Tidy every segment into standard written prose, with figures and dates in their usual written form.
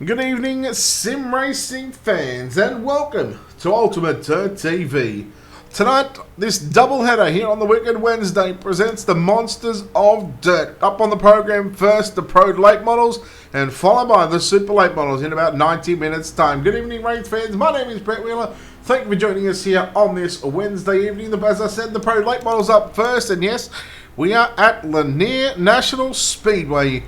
Good evening, sim racing fans, and welcome to Ultimate Dirt TV. Tonight, this doubleheader here on the Wicked Wednesday presents the Monsters of Dirt. Up on the program first, the Pro Late Models, and followed by the Super Late Models in about 90 minutes' time. Good evening, race fans. My name is Brett Wheeler. Thank you for joining us here on this Wednesday evening. As I said, the Pro Late Models up first, and yes, we are at Lanier National Speedway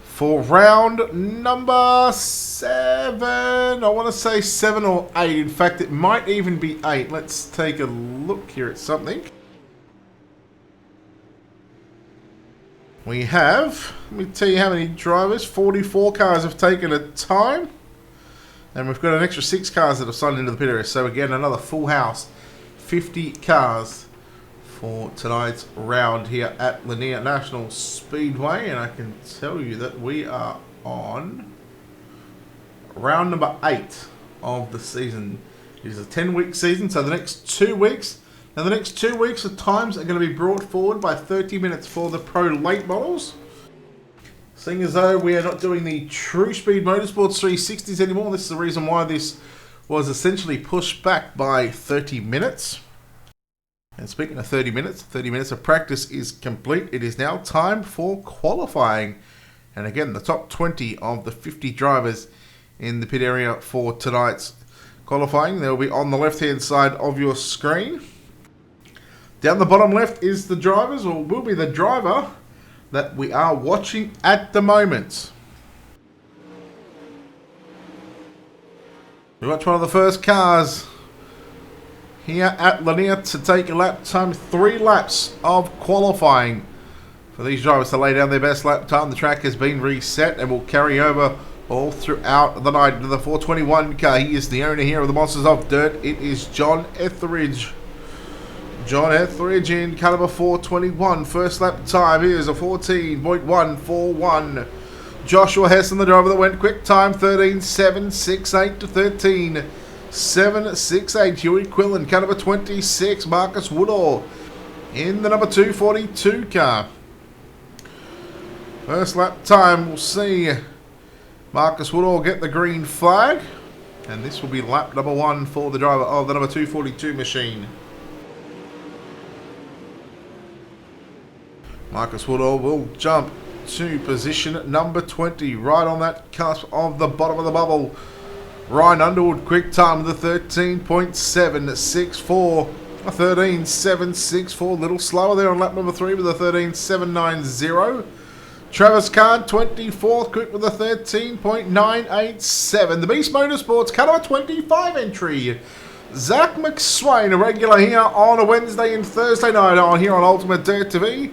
for round number 7. I want to say 7 or 8. In fact, it might even be 8. Let's take a look here at something. We have, let me tell you how many drivers. 44 cars have taken a time. And we've got an extra 6 cars that have signed into the pit area. So again, another full house. 50 cars for tonight's round here at Lanier National Speedway, and I can tell you that we are on round number 8 of the season. It is a 10-week season, so the next 2 weeks. Now, the next 2 weeks, the times are going to be brought forward by 30 minutes for the Pro Late Models. Seeing as though we are not doing the True Speed Motorsports 360s anymore, this is the reason why this was essentially pushed back by 30 minutes. And speaking of 30 minutes of practice is complete. It is now time for qualifying. And again, the top 20 of the 50 drivers in the pit area for tonight's qualifying. They'll be on the left-hand side of your screen. Down the bottom left is the drivers, or will be the driver that we are watching at the moment. We watch one of the first cars here at Lanier to take a lap time. 3 laps of qualifying for these drivers to lay down their best lap time. The track has been reset and will carry over all throughout the night to the 421 car. He is the owner here of the Monsters of Dirt. It is John Etheridge. John Etheridge in car number 421. First lap time is a 14.141. Joshua Hessen, the driver that went quick time, 13.768 to 13.768. Huey Quillen, car number 26. Marcus Woodall in the number 242 car. First lap time, we'll see Marcus Woodall get the green flag. And this will be lap number 1 for the driver of the number 242 machine. Marcus Woodall will jump to position number 20, right on that cusp of the bottom of the bubble. Ryan Underwood, quick time with a 13.764. A 13.764, little slower there on lap number 3 with a 13.790. Travis Card, 24th, quick with a 13.987. The Beast Motorsports, car number 25 entry. Zach McSwain, a regular here on a Wednesday and Thursday night on here on Ultimate Dirt TV.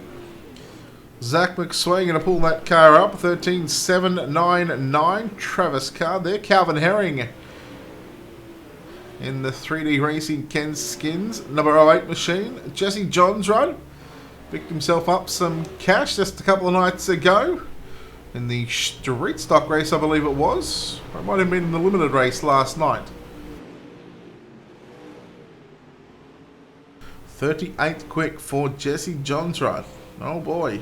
Zach McSwain going to pull that car up. 13.799. Travis Card there. Calvin Herring in the 3D Racing Ken Skins number 08 machine. Jesse Johns run. Picked himself up some cash just a couple of nights ago in the street stock race, I believe it was. It might have been in the limited race last night. 38th quick for Jesse Johns run. Oh boy.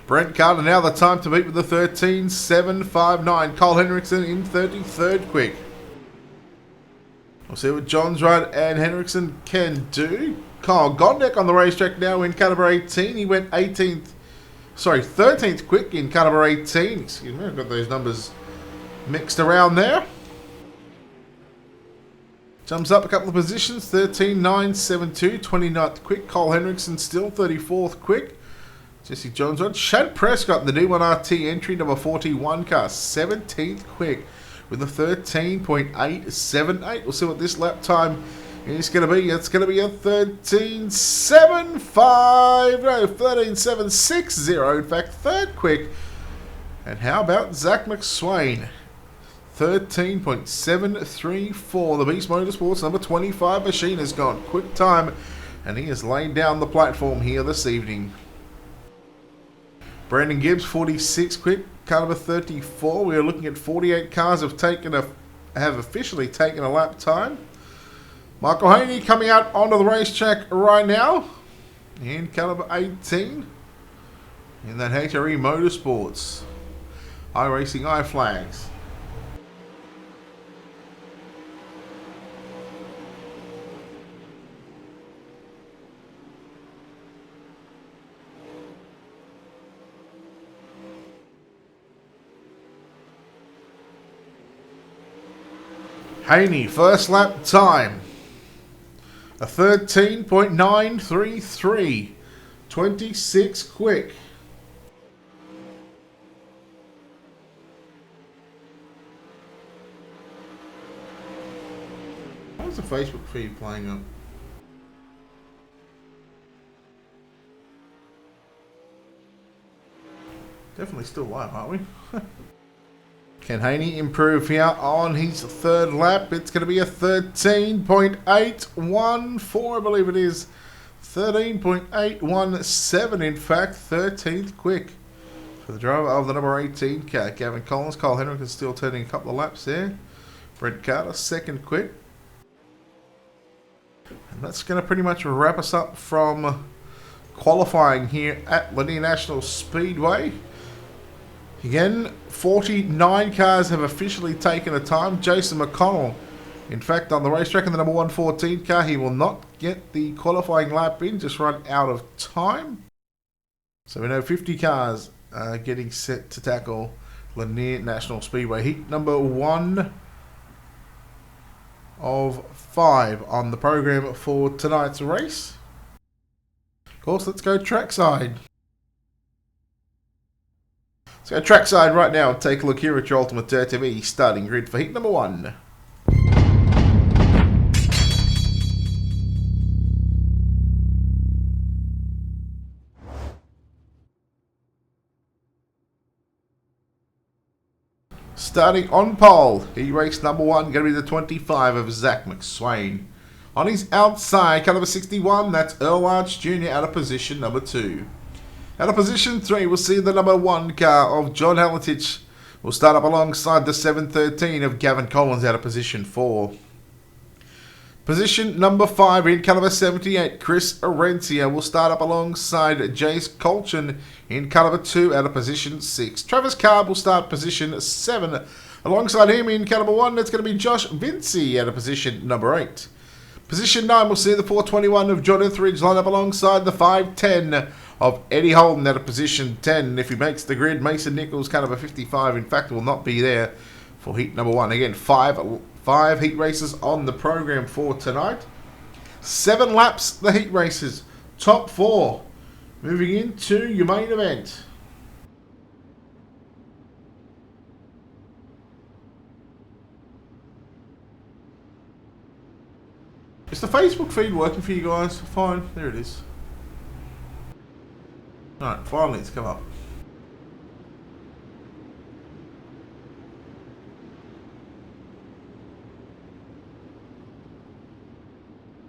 Brent Carter now the time to beat with the 13.759. Cole Henriksen in 33rd quick. We'll see what Johns Rudd and Henriksen can do. Kyle Gondek on the racetrack now in car number 18. He went 13th quick in car number 18. Excuse me, I've got those numbers mixed around there. Jumps up a couple of positions. 13.972. 29th quick. Cole Henriksen still 34th quick. Jesse Jones on. Shad Prescott, the D1RT entry number 41 car, 17th quick with a 13.878. We'll see what this lap time is going to be. It's going to be a 13.760. In fact, 3rd quick. And how about Zach McSwain? 13.734. The Beast Motorsports number 25 machine has gone quick time, and he has laid down the platform here this evening. Brandon Gibbs, 46 quick, car number 34. We are looking at 48 cars have officially taken a lap time. Michael Haney coming out onto the racetrack right now in car number 18 in that HRE Motorsports. iRacing iFlags. Haney, first lap time. A 13.933. 26 quick. How's the Facebook feed playing up? Definitely still live, aren't we? Can Haney improve here on his third lap? It's going to be a 13.814, I believe it is. 13.817, in fact. 13th quick for the driver of the number 18 car, Gavin Collins. Kyle Henrik is still turning a couple of laps there. Brent Carter, second quick. And that's going to pretty much wrap us up from qualifying here at Lanier National Speedway. Again, 49 cars have officially taken a time. Jason McConnell, in fact, on the racetrack in the number 114 car, he will not get the qualifying lap in, just run out of time. So we know 50 cars are getting set to tackle Lanier National Speedway. Heat number 1 of 5 on the program for tonight's race. Of course, let's go trackside. Let's go trackside right now and take a look here at your Ultimate Dirt TV starting grid for heat number 1. Starting on pole, he race number 1, going to be the 25 of Zach McSwain. On his outside, car number 61, that's Earl Arch Jr. out of position number 2. Out of position 3, we'll see the number 1 car of John Haletich. Will start up alongside the 713 of Gavin Collins out of position 4. Position number 5 in car number 78, Chris Arencia will start up alongside Jace Colchin in car number 2 out of position 6. Travis Carb will start position 7. Alongside him in car number 1, it's going to be Josh Vincey out of position number 8. Position 9, we'll see the 421 of John Etheridge line up alongside the 510 of Eddie Holden out of position 10. If he makes the grid, Mason Nichols, kind of a 55, in fact, will not be there for heat number 1. Again, five heat races on the program for tonight. 7 laps, the heat races. Top 4. Moving into your main event. Is the Facebook feed working for you guys? Fine, there it is. Alright, finally it's come up.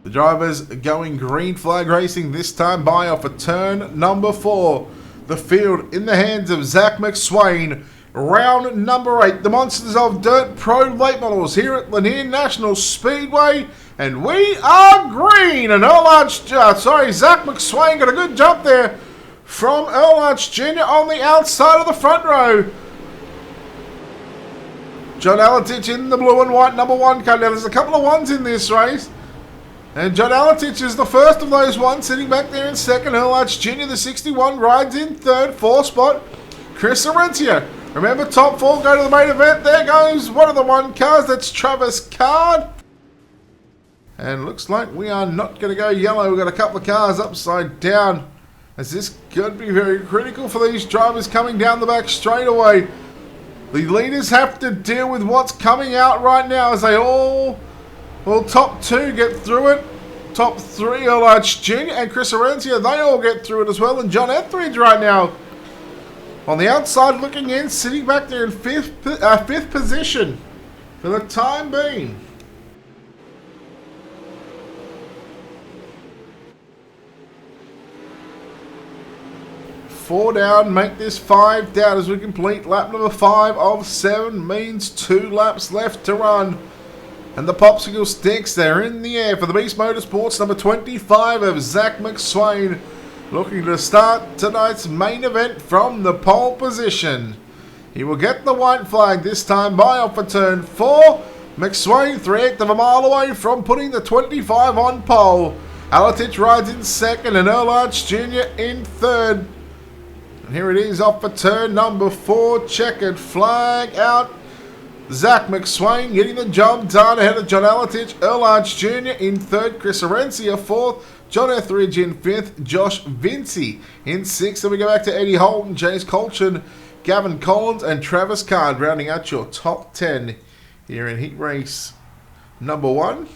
The drivers going green flag racing this time by off of turn number 4. The field in the hands of Zach McSwain. Round number 8. The Monsters of Dirt Pro Late Models here at Lanier National Speedway. And we are green. And Zach McSwain got a good jump there from Earl Arch Jr. on the outside of the front row. John Aletich in the blue and white number 1 car. Now there's a couple of ones in this race. And John Aletich is the first of those ones, sitting back there in second. Earl Arch Jr., the 61, rides in third. 4th spot, Chris Arencia. Remember, top 4 go to the main event. There goes one of the 1 cars. That's Travis Card. And looks like we are not going to go yellow. We've got a couple of cars upside down. As this could be very critical for these drivers coming down the back straightaway. The leaders have to deal with what's coming out right now as they all, well, top 2 get through it. Top 3, Earl Arch Jr. and Chris Arencia, they all get through it as well. And John Etheridge right now on the outside looking in, sitting back there in 5th position for the time being. 4 down, make this 5 down as we complete lap number 5 of 7. Means 2 laps left to run. And the popsicle sticks, they're in the air for the Beast Motorsports number 25 of Zach McSwain. Looking to start tonight's main event from the pole position. He will get the white flag this time by off for turn 4. McSwain 3/8 of a mile away from putting the 25 on pole. Aletich rides in second and Earl Arch Jr. in third. And here it is off for turn number 4. Checkered flag out. Zach McSwain getting the job done ahead of John Alatich, Earl Arch Jr. in third, Chris Orencia fourth, John Etheridge in fifth, Josh Vincey in sixth. Then we go back to Eddie Holton, James Colchin, Gavin Collins, and Travis Card rounding out your top 10 here in heat race number 1.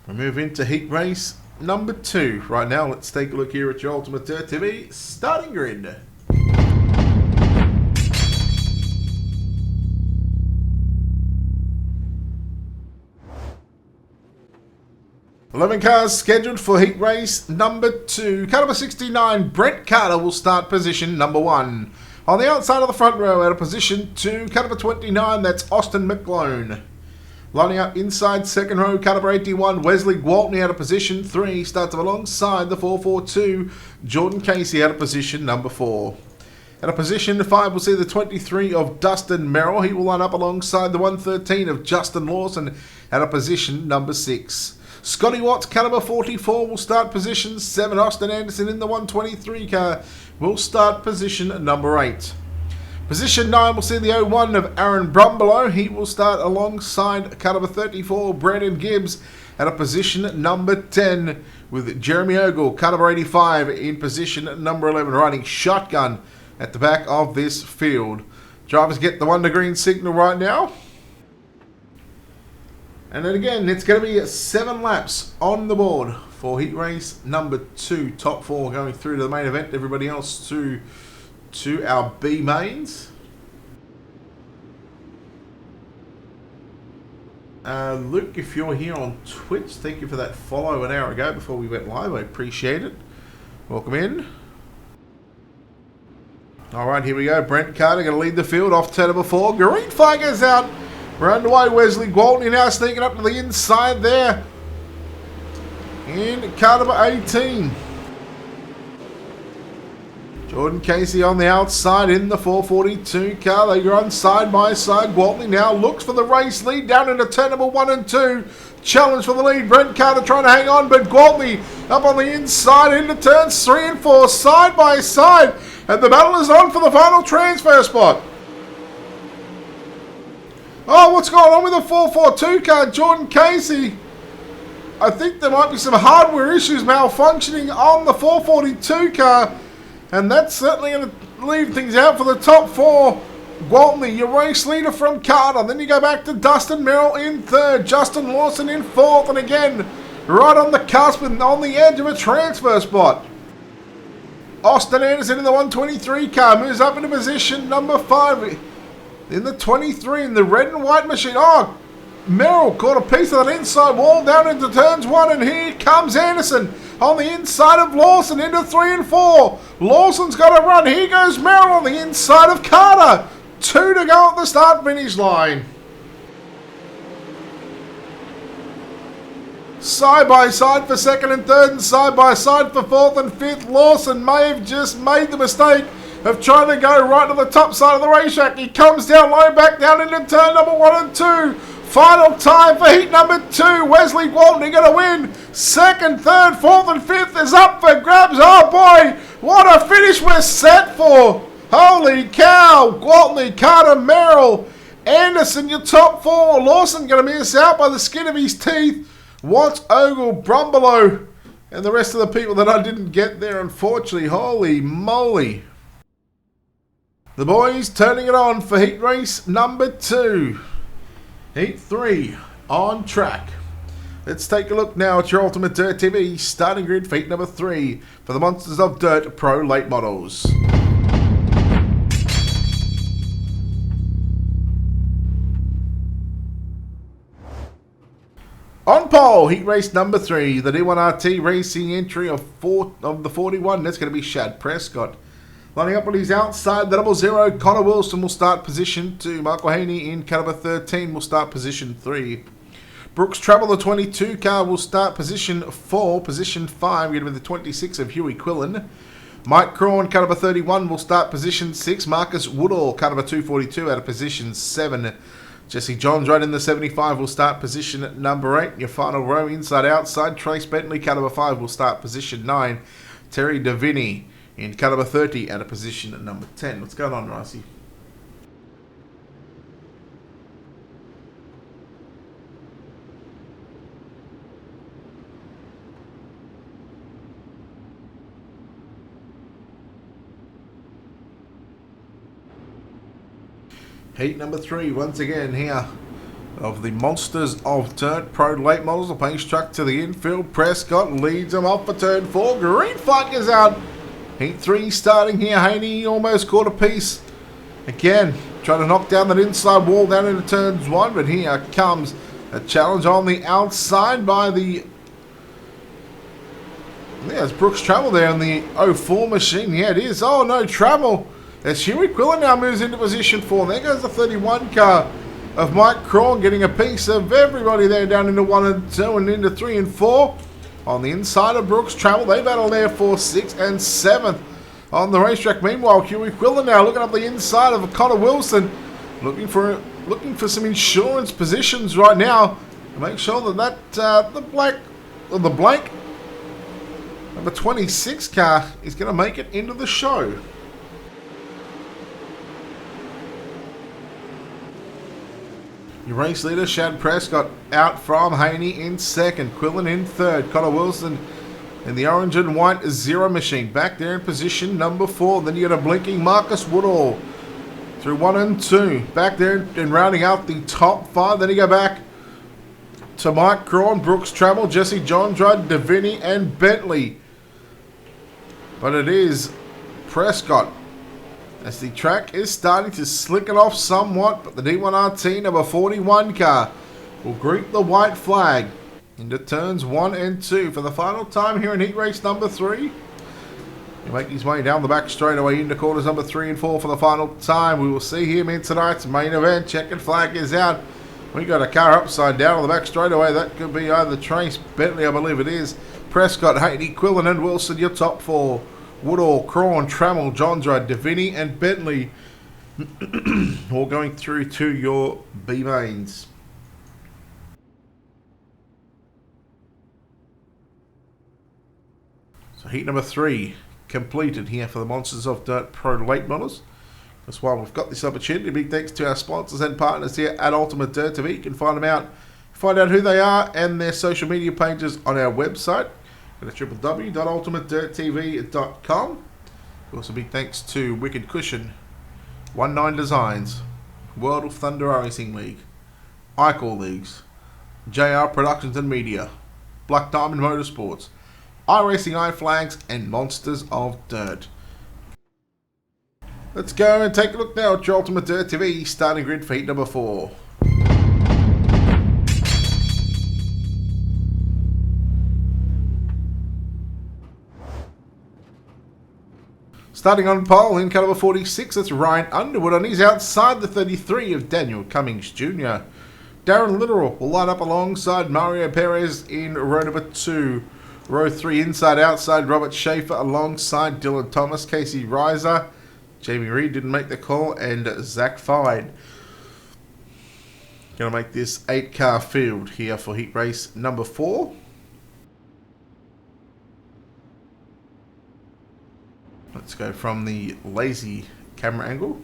We move into heat race number 2. Right now, let's take a look here at your Ultimate Dirt TV starting grid. Eleven cars scheduled for heat race number 2. Car number 69, Brent Carter will start position number 1. On the outside of the front row, out of position 2, car number 29, that's Austin McClone. Lining up inside second row, car number 81, Wesley Gwaltney out of position 3. Starts up alongside the 442, Jordan Casey out of position number 4. Out of position 5, we'll see the 23 of Dustin Merrill. He will line up alongside the 113 of Justin Lawson out of position number 6. Scotty Watts, car number 44, will start position 7. Austin Anderson in the 123 car will start position number 8. Position 9, we'll see the 01 of Aaron Brumbelow. He will start alongside car number 34, Brandon Gibbs, at a position number 10, with Jeremy Ogle, car number 85, in position number 11, riding shotgun at the back of this field. Drivers get the 1 to green signal right now. And then again, it's going to be 7 laps on the board for heat race number 2. Top 4 going through to the main event. Everybody else to our B mains. Luke, if you're here on Twitch, thank you for that follow an hour ago before we went live. I appreciate it. Welcome in. All right, here we go. Brent Carter going to lead the field off turn number 4. Green flag is out. We're underway. Wesley Gwaltney now sneaking up to the inside there in car number 18. Jordan Casey on the outside in the 442 car. They run side by side. Gwaltney now looks for the race lead down into turn number 1 and 2. Challenge for the lead. Brent Carter trying to hang on, but Gwaltney up on the inside into turns 3 and 4, side by side. And the battle is on for the final transfer spot. Oh, what's going on with the 442 car? Jordan Casey. I think there might be some hardware issues malfunctioning on the 442 car. And that's certainly going to leave things out for the top 4. Gwaltney, your race leader from Carter. Then you go back to Dustin Merrill in 3rd. Justin Lawson in 4th. And again, right on the cusp and on the edge of a transfer spot. Austin Anderson in the 123 car moves up into position number 5. In the 23 in the red and white machine. Oh, Merrill caught a piece of that inside wall down into turns 1. And here comes Anderson on the inside of Lawson into 3 and 4. Lawson's got to run. Here goes Merrill on the inside of Carter. 2 to go at the start-finish line. Side by side for 2nd and 3rd and side by side for 4th and 5th. Lawson may have just made the mistake of trying to go right to the top side of the racetrack. He comes down low, back down into turn number 1 and 2. Final time for heat number 2. Wesley Gwaltney going to win. 2nd, 3rd, 4th and 5th is up for grabs. Oh boy, what a finish we're set for. Holy cow. Gwaltney, Carter, Merrill, Anderson, your top 4. Lawson going to miss out by the skin of his teeth. Watts, Ogle, Brumbelow, and the rest of the people that I didn't get there, unfortunately. Holy moly. The boys turning it on for heat race number 2. Heat 3 on track. Let's take a look now at your Ultimate Dirt TV starting grid for heat number 3 for the Monsters of Dirt Pro Late Models. On pole, heat race number 3, the D1RT racing entry of the 41. That's going to be Shad Prescott. Lining up on his outside, the 00, Connor Wilson will start position 2. Michael Haney in car number 13 will start position 3. Brooks Trouble, the 22 car, will start position 4. Position 5, going to be the 26 of Huey Quillen. Mike Craw in car number 31 will start position 6. Marcus Woodall, car number 242, out of position 7. Jesse Johns right in the 75 will start position number 8. Your final row inside outside. Trace Bentley, car number 5, will start position 9. Terry Davini in car number 30 and a position at number 10. What's going on, Ricey? Heat number 3, once again here, of the Monsters of Dirt Pro Late Models. The pace truck to the infield. Prescott leads them off for turn 4. Green flag is out. Heat 3 starting here. Haney almost caught a piece. Again, trying to knock down that inside wall down into turns 1. But here comes a challenge on the outside by the... There's Brooks Travel there in the 04 machine. Yeah, it is. Oh, no, Travel. As Huey Quillen now moves into position 4. There goes the 31 car of Mike Crawn, getting a piece of everybody there down into 1 and 2 and into 3 and 4. On the inside of Brooks Travel, they battle there for 6th and 7th on the racetrack. Meanwhile, Huey Quillen now looking up the inside of Connor Wilson, looking for some insurance positions right now to make sure that the blank number 26 car is going to make it into the show. Your race leader, Shad Prescott, out from Haney in 2nd. Quillen in 3rd. Connor Wilson in the orange and white 0 machine. Back there in position number 4. Then you got a blinking Marcus Woodall through 1 and 2. Back there and rounding out the top 5. Then you go back to Mike Crawn, Brooks Travel, Jesse Johndrud, Davini and Bentley. But it is Prescott, as the track is starting to slick it off somewhat, but the D1RT number 41 car will greet the white flag into turns 1 and 2 for the final time here in heat race number 3. He'll make his way down the back straightaway into quarters number 3 and 4 for the final time. We will see him in tonight's main event. Checkered flag is out. We got a car upside down on the back straightaway. That could be either Trace, Bentley, I believe it is. Prescott, Haney, Quillen and Wilson, your top 4. Woodall, Crawn, Trammell, Johndrud, Davini and Bentley all going through to your B-mains. So heat number 3 completed here for the Monsters of Dirt Pro Late Models. That's why we've got this opportunity. Big thanks to our sponsors and partners here at Ultimate Dirt TV. You can find out who they are and their social media pages on our website at www.ultimatedirttv.com. Also big thanks to Wicked Cushion, 19 Designs, World of Thunder Racing League, iCall Leagues, JR Productions and Media, Black Diamond Motorsports, iRacing iFlags and Monsters of Dirt. Let's go and take a look now at your Ultimate Dirt TV starting grid for heat number 4. Starting on pole in car number 46, that's Ryan Underwood, and he's outside the 33 of Daniel Cummings Jr. Darren Littoral will line up alongside Mario Perez in row number 2. Row 3 inside outside Robert Schaefer alongside Dylan Thomas, Casey Reiser, Jamie Reed didn't make the call, and Zach Fide. Going to make this 8-car field here for heat race number 4. Let's go from the lazy camera angle.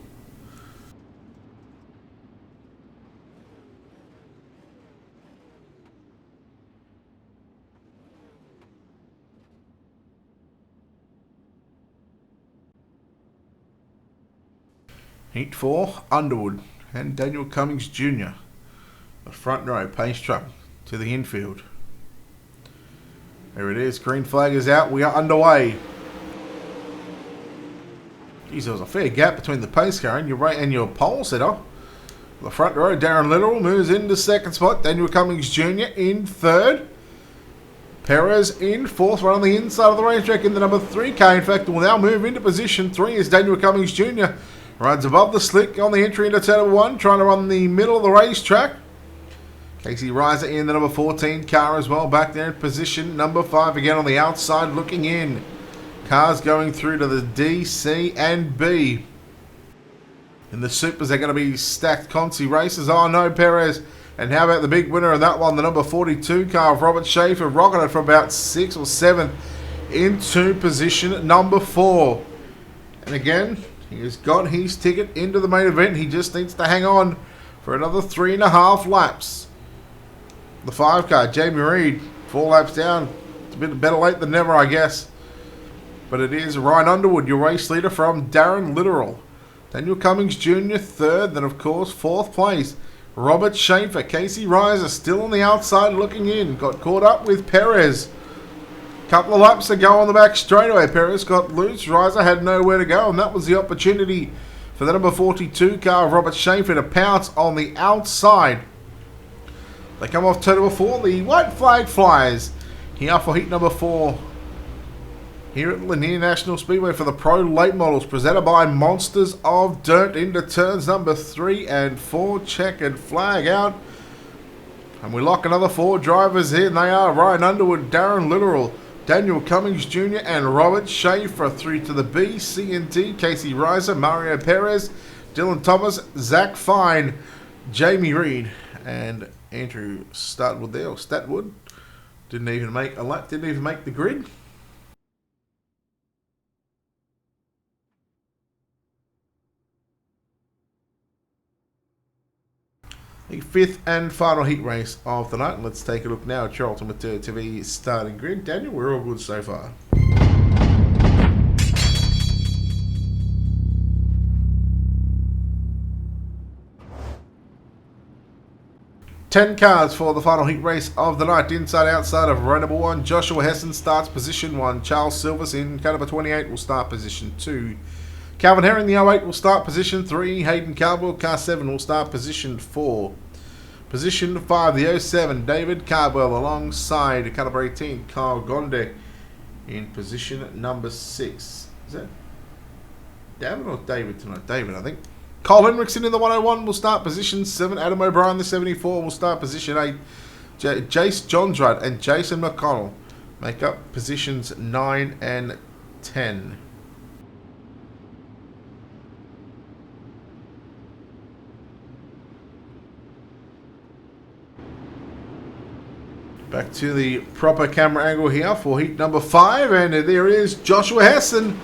Heat 4, Underwood and Daniel Cummings Jr. The front row, pace truck to the infield. There it is, green flag is out, we are underway. Geez, there was a fair gap between the pace car and your pole setter. The front row, Darren Littoral moves into 2nd spot. Daniel Cummings Jr. in 3rd. Perez in 4th, right on the inside of the racetrack in the number 3 car. In fact, will now move into position 3 as Daniel Cummings Jr. rides above the slick on the entry into turn number 1, trying to run the middle of the racetrack. Casey Reiser in the number 14 car as well, back there in position number 5 again on the outside looking in. Cars going through to the D, C and B. In the supers, they're going to be stacked Consi races. Oh no, Perez. And how about the big winner of that one, the number 42 car of Robert Schaefer, rocketed from about 6th or 7th into position number 4. And again, he has got his ticket into the main event. He just needs to hang on for another 3.5 laps. The 5 car, Jamie Reed, 4 laps down. It's a bit better late than never, I guess. But it is Ryan Underwood, your race leader from Darren Littoral. Daniel Cummings Jr. 3rd, then of course 4th place. Robert Schaefer, Casey Reiser still on the outside looking in. Got caught up with Perez. Couple of laps to go on the back straightaway. Perez got loose. Reiser had nowhere to go, and that was the opportunity for the number 42 car of Robert Schaefer to pounce on the outside. They come off turn number 4. The white flag flies here for heat number 4. Here at Lanier National Speedway for the Pro Late Models, presented by Monsters of Dirt, into turns number 3 and 4. Checkered flag out. And we lock another 4 drivers in. They are Ryan Underwood, Darren Littoral, Daniel Cummings Jr. and Robert Schaefer. Through to the B, C and D, Casey Reiser, Mario Perez, Dylan Thomas, Zach Fine, Jamie Reed, and Andrew Statwood there, or Statwood. Didn't even make a lap, didn't even make the grid. The 5th and final heat race of the night. Let's take a look now at your Ultimate TV starting grid. Daniel, we're all good so far. Ten cars for the final heat race of the night. Inside outside of row number 1, Joshua Hessen starts position 1. Charles Silvers in car number 28 will start position 2. Calvin Herring, the 08, will start position 3. Hayden Cardwell, car 7, will start position 4. Position 5, the 07, David Cardwell, alongside car number 18, Kyle Gondek, in position number 6. Is that David or David tonight? David, I think. Cole Henriksen in the 101 will start position 7. Adam O'Brien, the 74, will start position 8. Jace Johnsrud and Jason McConnell make up positions 9 and 10. Back to the proper camera angle here for heat number 5, and there is Joshua Hessen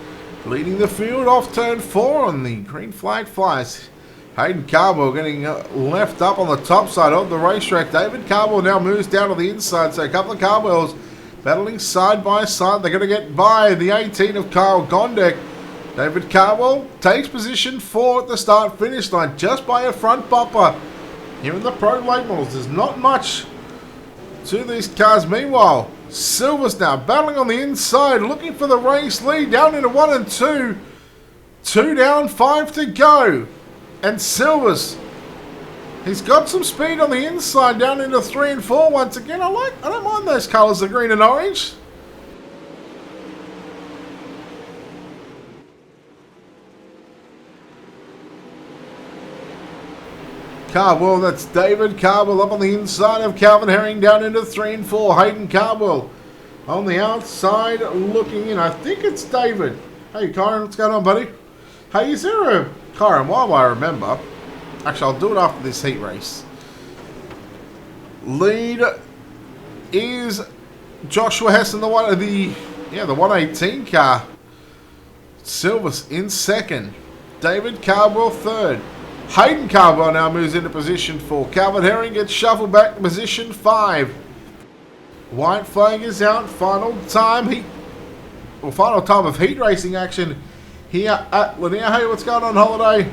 leading the field off turn 4 on the green flag flies. Hayden Cardwell getting left up on the top side of the racetrack. David Cardwell now moves down to the inside, so a couple of Cardwells battling side by side. They're going to get by the 18 of Kyle Gondek. David Cardwell takes position 4 at the start-finish line, just by a front bumper. Here in the Pro Late Models, there's not much to these cars. Meanwhile, Silvers now battling on the inside, looking for the race lead down into 1 and 2. 2 down, 5 to go. And Silvers, he's got some speed on the inside down into 3 and 4 once again. I don't mind those colours, the green and orange. Cardwell, that's David Cardwell up on the inside of Calvin Herring down into 3 and 4. Hayden Cardwell on the outside looking in. I think it's David. Hey, Kyron, what's going on, buddy? Hey, is there a... Kyron, while I remember... Actually, I'll do it after this heat race. Lead is Joshua Hessen, the 118 car. Silvers in 2nd. David Cardwell 3rd. Hayden Cardwell now moves into position 4. Calvin Herring gets shuffled back to position 5. White flag is out. Final time of heat racing action here at Lanier. Hey, what's going on, Holiday?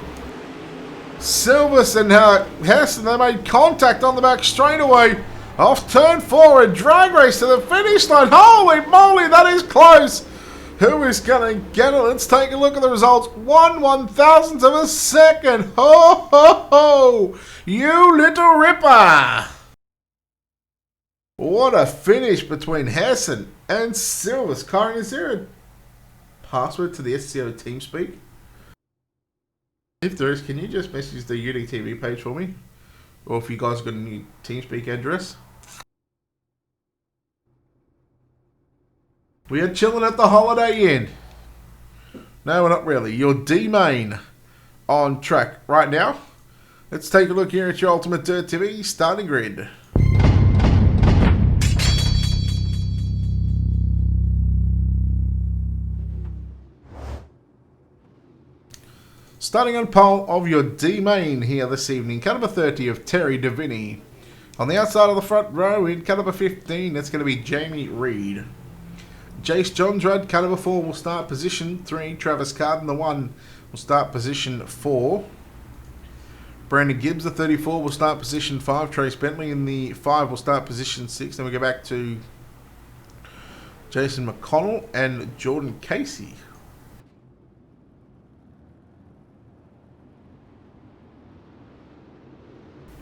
Silvers and Hessen, they made contact on the back straightaway. Off turn 4, a drag race to the finish line. Holy moly, that is close. Who is going to get it? Let's take a look at the results. 1/1000th of a second. Ho, ho, ho. You little ripper. What a finish between Hessen and Silvers. Karen, is there a password to the SCO TeamSpeak? If there is, can you just message the UDTV page for me? Or if you guys got a new TeamSpeak address. We are chilling at the Holiday Inn. No, we're not really. Your D-Main on track right now. Let's take a look here at your Ultimate Dirt TV starting grid. Starting on pole of your D main here this evening, car number 30 of Terry Davini. On the outside of the front row in car number 15, that's going to be Jamie Reed. Jace Johnsrud, car number 4, will start position 3. Travis Carden, the 1, will start position 4. Brandon Gibbs, the 34, will start position 5. Trace Bentley in the 5 will start position 6. Then we go back to Jason McConnell and Jordan Casey.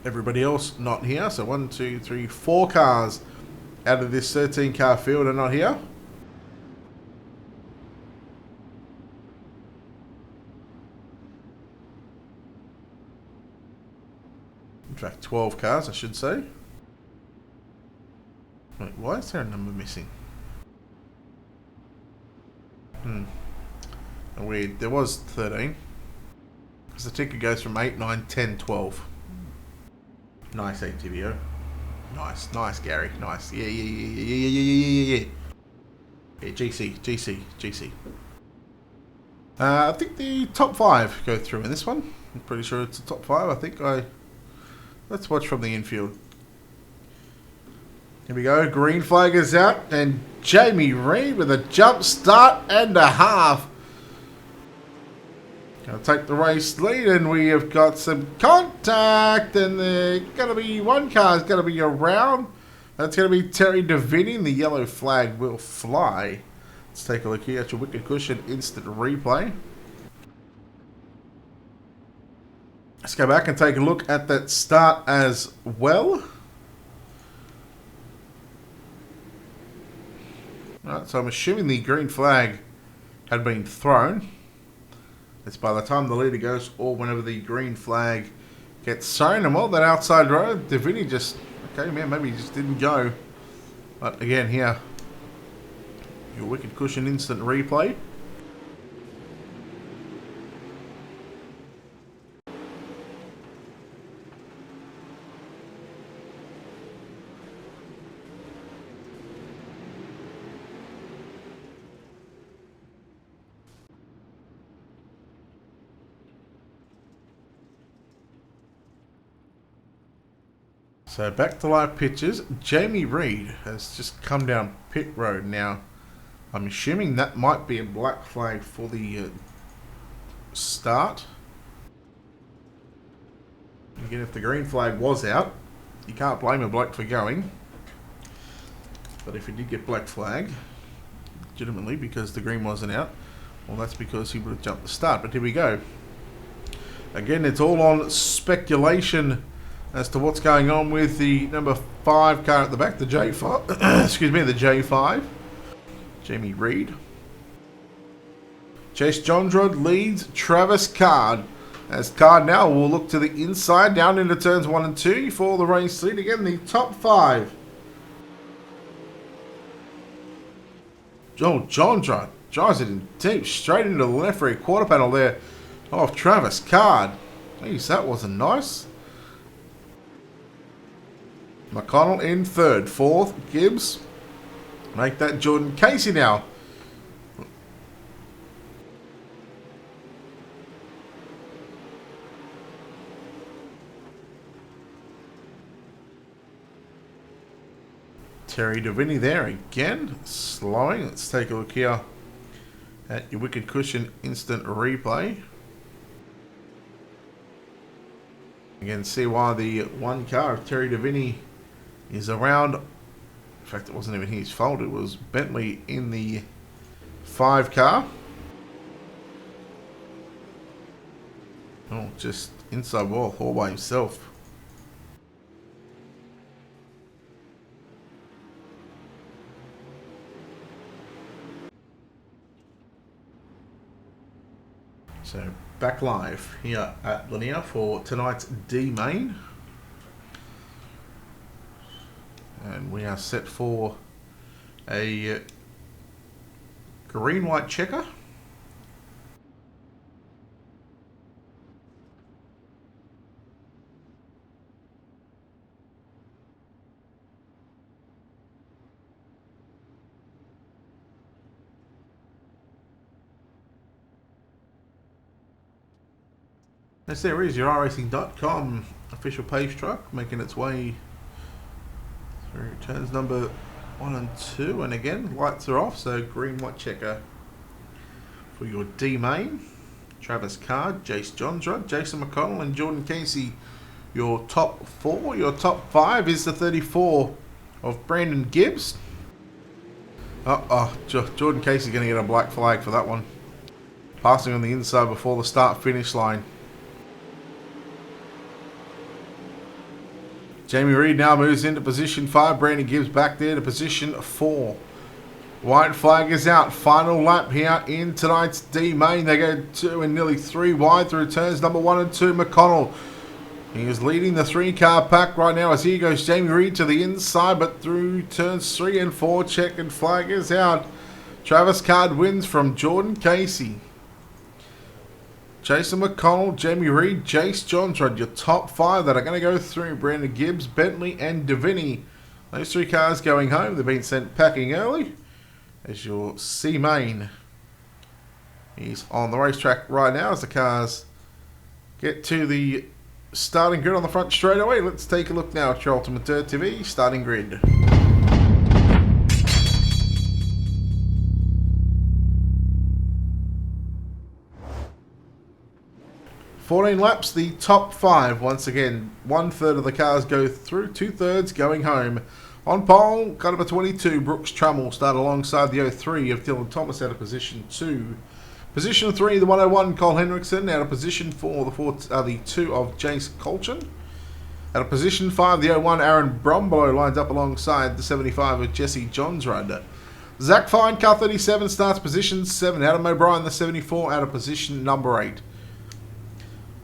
Everybody else not here. So 1, 2, 3, 4 cars out of this 13 car field are not here. In fact, 12 cars, I should say. Wait, why is there a number missing? Weird. There was 13. Because the ticket goes from 8, 9, 10, 12. Nice ATVO. Nice, Gary. Nice. Yeah. Yeah, GC. I think the top 5 go through in this one. I'm pretty sure it's the top 5. Let's watch from the infield. Here we go. Green flag is out. And Jamie Reed with a jump start and a half. Going to take the race lead, and we have got some contact, and there's going to be one car is going to be around. That's going to be Terry Davini, and the yellow flag will fly. Let's take a look here at your wicked cushion instant replay. Let's go back and take a look at that start as well. Alright, so I'm assuming the green flag had been thrown. It's by the time the leader goes, or whenever the green flag gets thrown. And well, that outside road, Davini just, okay, man, maybe he just didn't go. But again, here, your wicked cushion instant replay. So back to live pictures. Jamie Reed has just come down pit road now. I'm assuming that might be a black flag for the start. Again, if the green flag was out, you can't blame a bloke for going. But if he did get black flag, legitimately because the green wasn't out, well, that's because he would have jumped the start. But here we go. Again, it's all on speculation as to what's going on with the number 5 car at the back, the J5. Excuse me, the J5. Jamie Reed. Chase Johnsrud leads Travis Card. As Card now will look to the inside, down into turns 1 and 2 for the race lead. Again, the top 5. Johnsrud drives it in deep, straight into the left rear quarter panel there of Travis Card. Jeez, that wasn't nice. McConnell in 3rd. 4th, Gibbs. Make that Jordan Casey now. Terry Davini there again. Slowing. Let's take a look here at your wicked cushion instant replay. Again, see why the 1 car of Terry Davini is around. In fact, it wasn't even his fault. It was Bentley in the 5 car. Oh, just inside wall all by himself. So back live here at Lanier for tonight's D main. And we are set for a green-white checker. Yes, there is your iRacing.com official page truck making its way through turns number 1 and 2. And again, lights are off, so green white checker for your D main. Travis Card, Jace Johnsrud, Jason McConnell and Jordan Casey, your top 4. Your top 5 is the 34 of Brandon Gibbs. Jordan Casey going to get a black flag for that one. Passing on the inside before the start-finish line. Jamie Reed now moves into position 5. Brandon Gibbs back there to position 4. White flag is out. Final lap here in tonight's D main. They go 2 and nearly 3 wide through turns number 1 and 2. McConnell, he is leading the 3-car pack right now as here goes Jamie Reed to the inside, but through turns 3 and 4, checkered flag is out. Travis Card wins from Jordan Casey. Jason McConnell, Jamie Reed, Jace Johnsrud, your top 5 that are going to go through. Brandon Gibbs, Bentley and Davini. Those 3 cars going home. They've been sent packing early. As your C main is on the racetrack right now as the cars get to the starting grid on the front straight away. Let's take a look now at your Ultimate Dirt TV starting grid. 14 laps, the top 5. Once again, 1/3 of the cars go through, 2/3 going home. On pole, car number 22, Brooks Trummell, started alongside the 03 of Dylan Thomas out of position 2. Position 3, the 101, Cole Henriksen. Out of position 4, the 2 of Jace Colchin. Out of position 5, the 01, Aaron Brombo, lines up alongside the 75 of Jesse Johnsrud. Zach Fine, car 37, starts position 7. Adam O'Brien, the 74, out of position number 8.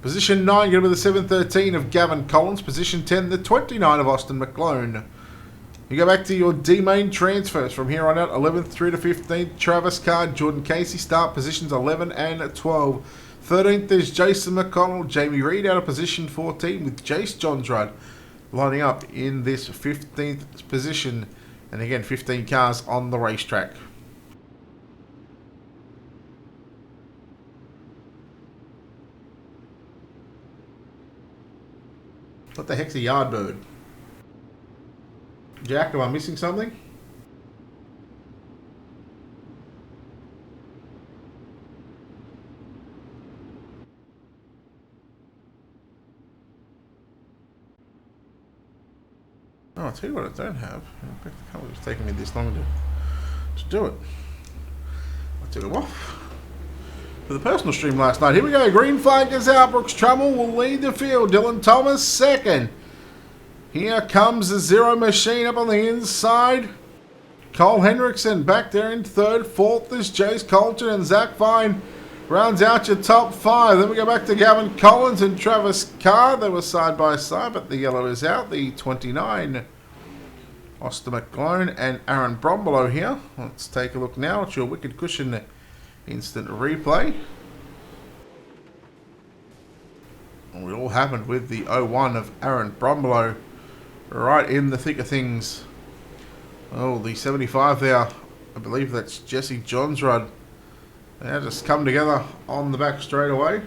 Position 9, going to be the 713 of Gavin Collins. Position 10, the 29 of Austin McClone. You go back to your D-main transfers from here on out. 11th through to 15th, Travis Card, Jordan Casey. Start positions 11 and 12. 13th is Jason McConnell, Jamie Reed out of position 14 with Jace Johnsrud lining up in this 15th position. And again, 15 cars on the racetrack. What the heck's a Yardbird? Jack, am I missing something? Oh, I'll tell you what I don't have. In fact, the color is taking me this long to do it. I took it off for the personal stream last night. Here we go. Green flag is out. Brooks Trummell will lead the field. Dylan Thomas second. Here comes the Zero Machine up on the inside. Cole Henriksen back there in third. Fourth is Jace Colton and Zach Fine rounds out your top 5. Then we go back to Gavin Collins and Travis Carr. They were side by side, but the yellow is out. The 29. Austin McClone and Aaron Brombolo here. Let's take a look now at your Wicked Cushion instant replay. And it all happened with the 01 of Aaron Brombolo right in the thick of things. Oh, the 75 there, I believe that's Jesse Johnsrud. They just come together on the back straight away.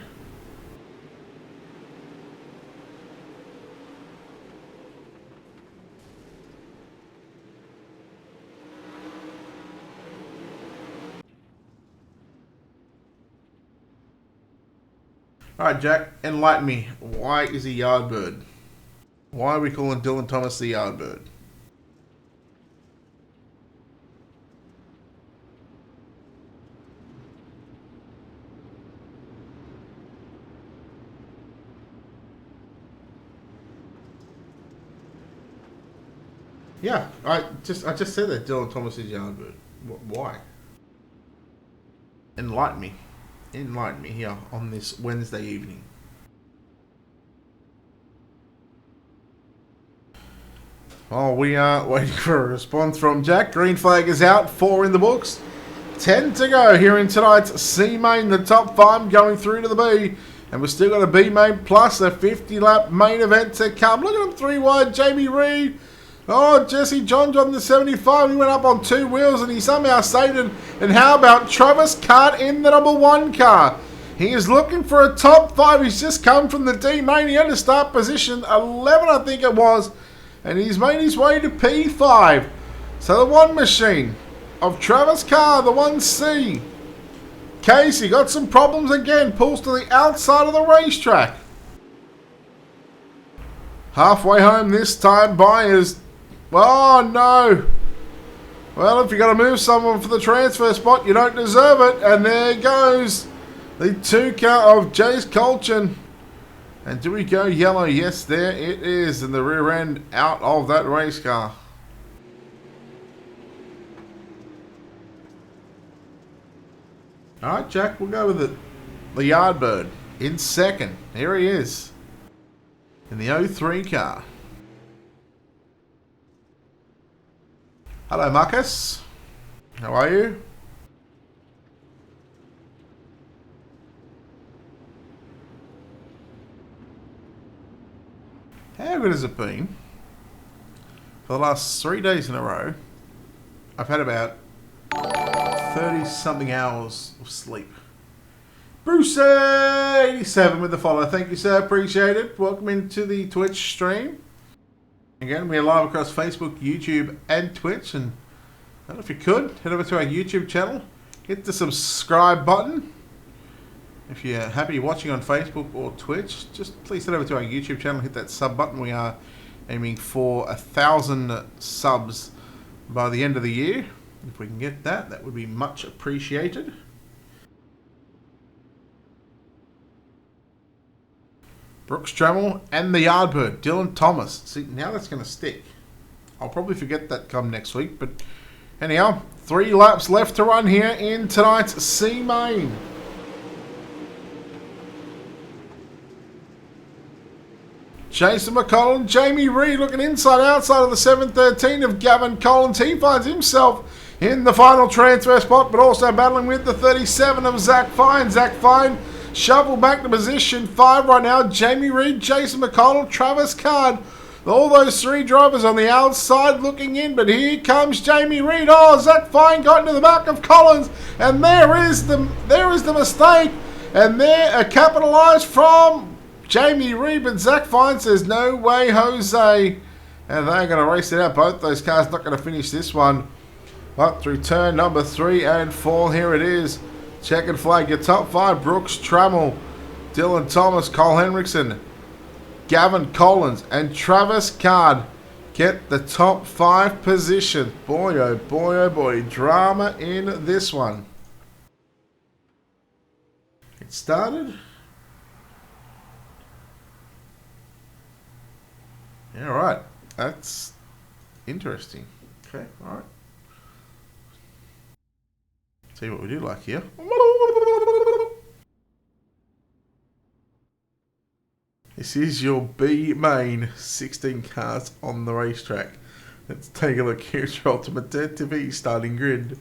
Alright, Jack, enlighten me. Why is he Yardbird? Why are we calling Dylan Thomas the Yardbird? Yeah, I just said that Dylan Thomas is Yardbird. Why? Enlighten me. Enlighten me here on this Wednesday evening. Oh, we are waiting for a response from Jack. Green flag is out. 4 in the books. 10 to go here in tonight's C main. The top 5 going through to the B. And we've still got a B main plus a 50-lap main event to come. Look at him 3 wide. Jamie Reed. Oh, Jesse Johns on the 75. He went up on 2 wheels and he somehow saved it. And how about Travis Cart in the number 1 car? He is looking for a top 5. He's just come from the D-Mania to start position 11, I think it was. And he's made his way to P5. So the one machine of Travis Carr, the 1C. Casey got some problems again. Pulls to the outside of the racetrack. Halfway home this time by is... Oh, no. Well, if you're going to move someone for the transfer spot, you don't deserve it. And there goes the 2 car of Jace Colchin. And do we go yellow? Yes, there it is. And the rear end out of that race car. Alright, Jack, we'll go with it. The Yardbird in second. Here he is. In the 03 car. Hello, Marcus. How are you? How good has it been? For the last 3 days in a row, I've had about 30-something hours of sleep. Bruce87 with the follow. Thank you, sir. Appreciate it. Welcome into the Twitch stream. Again, we are live across Facebook, YouTube, and Twitch. And well, if you could, head over to our YouTube channel. Hit the subscribe button. If you're happy watching on Facebook or Twitch, just please head over to our YouTube channel. Hit that sub button. We are aiming for 1,000 subs by the end of the year. If we can get that, that would be much appreciated. Brooks Trammell and the Yardbird, Dylan Thomas. See, now that's going to stick. I'll probably forget that come next week, but anyhow, 3 laps left to run here in tonight's C Main. Jason McCollum, Jamie Reed looking inside outside of the 713 of Gavin Collins. He finds himself in the final transfer spot, but also battling with the 37 of Zach Fine. Zach Fine shovel back to position 5 right now. Jamie Reed, Jason McConnell, Travis Card. All those 3 drivers on the outside looking in, but here comes Jamie Reed. Oh, Zach Fine got into the back of Collins, and there is the mistake, and there capitalised from Jamie Reed, but Zach Fine says, no way, Jose. And they're going to race it out. Both those cars not going to finish this one. But through turn number 3 and 4, here it is. Checkered flag, your top 5. Brooks Trammell, Dylan Thomas, Cole Henriksen, Gavin Collins, and Travis Card get the top 5 position. Boy, oh boy, oh boy. Drama in this one. It started. Yeah, right. That's interesting. Okay, alright. See what we do like here. This is your B main 16 cars on the racetrack. Let's take a look. Here's your Ultimate TV starting grid.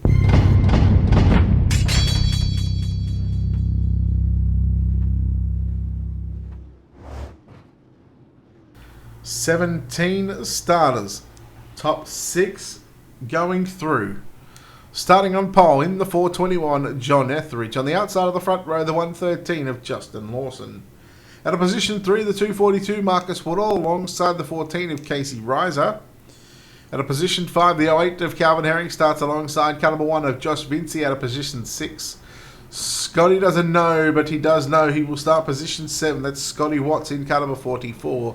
$17 starters. Top 6 going through. Starting on pole in the 421, John Etheridge. On the outside of the front row, the 113 of Justin Lawson. At a position 3, the 242, Marcus Woodall, alongside the 14 of Casey Reiser. At a position 5, the 08 of Calvin Herring starts alongside car number 1 of Josh Vinci at a position 6. Scotty doesn't know, but he does know he will start position 7. That's Scotty Watts in car number 44.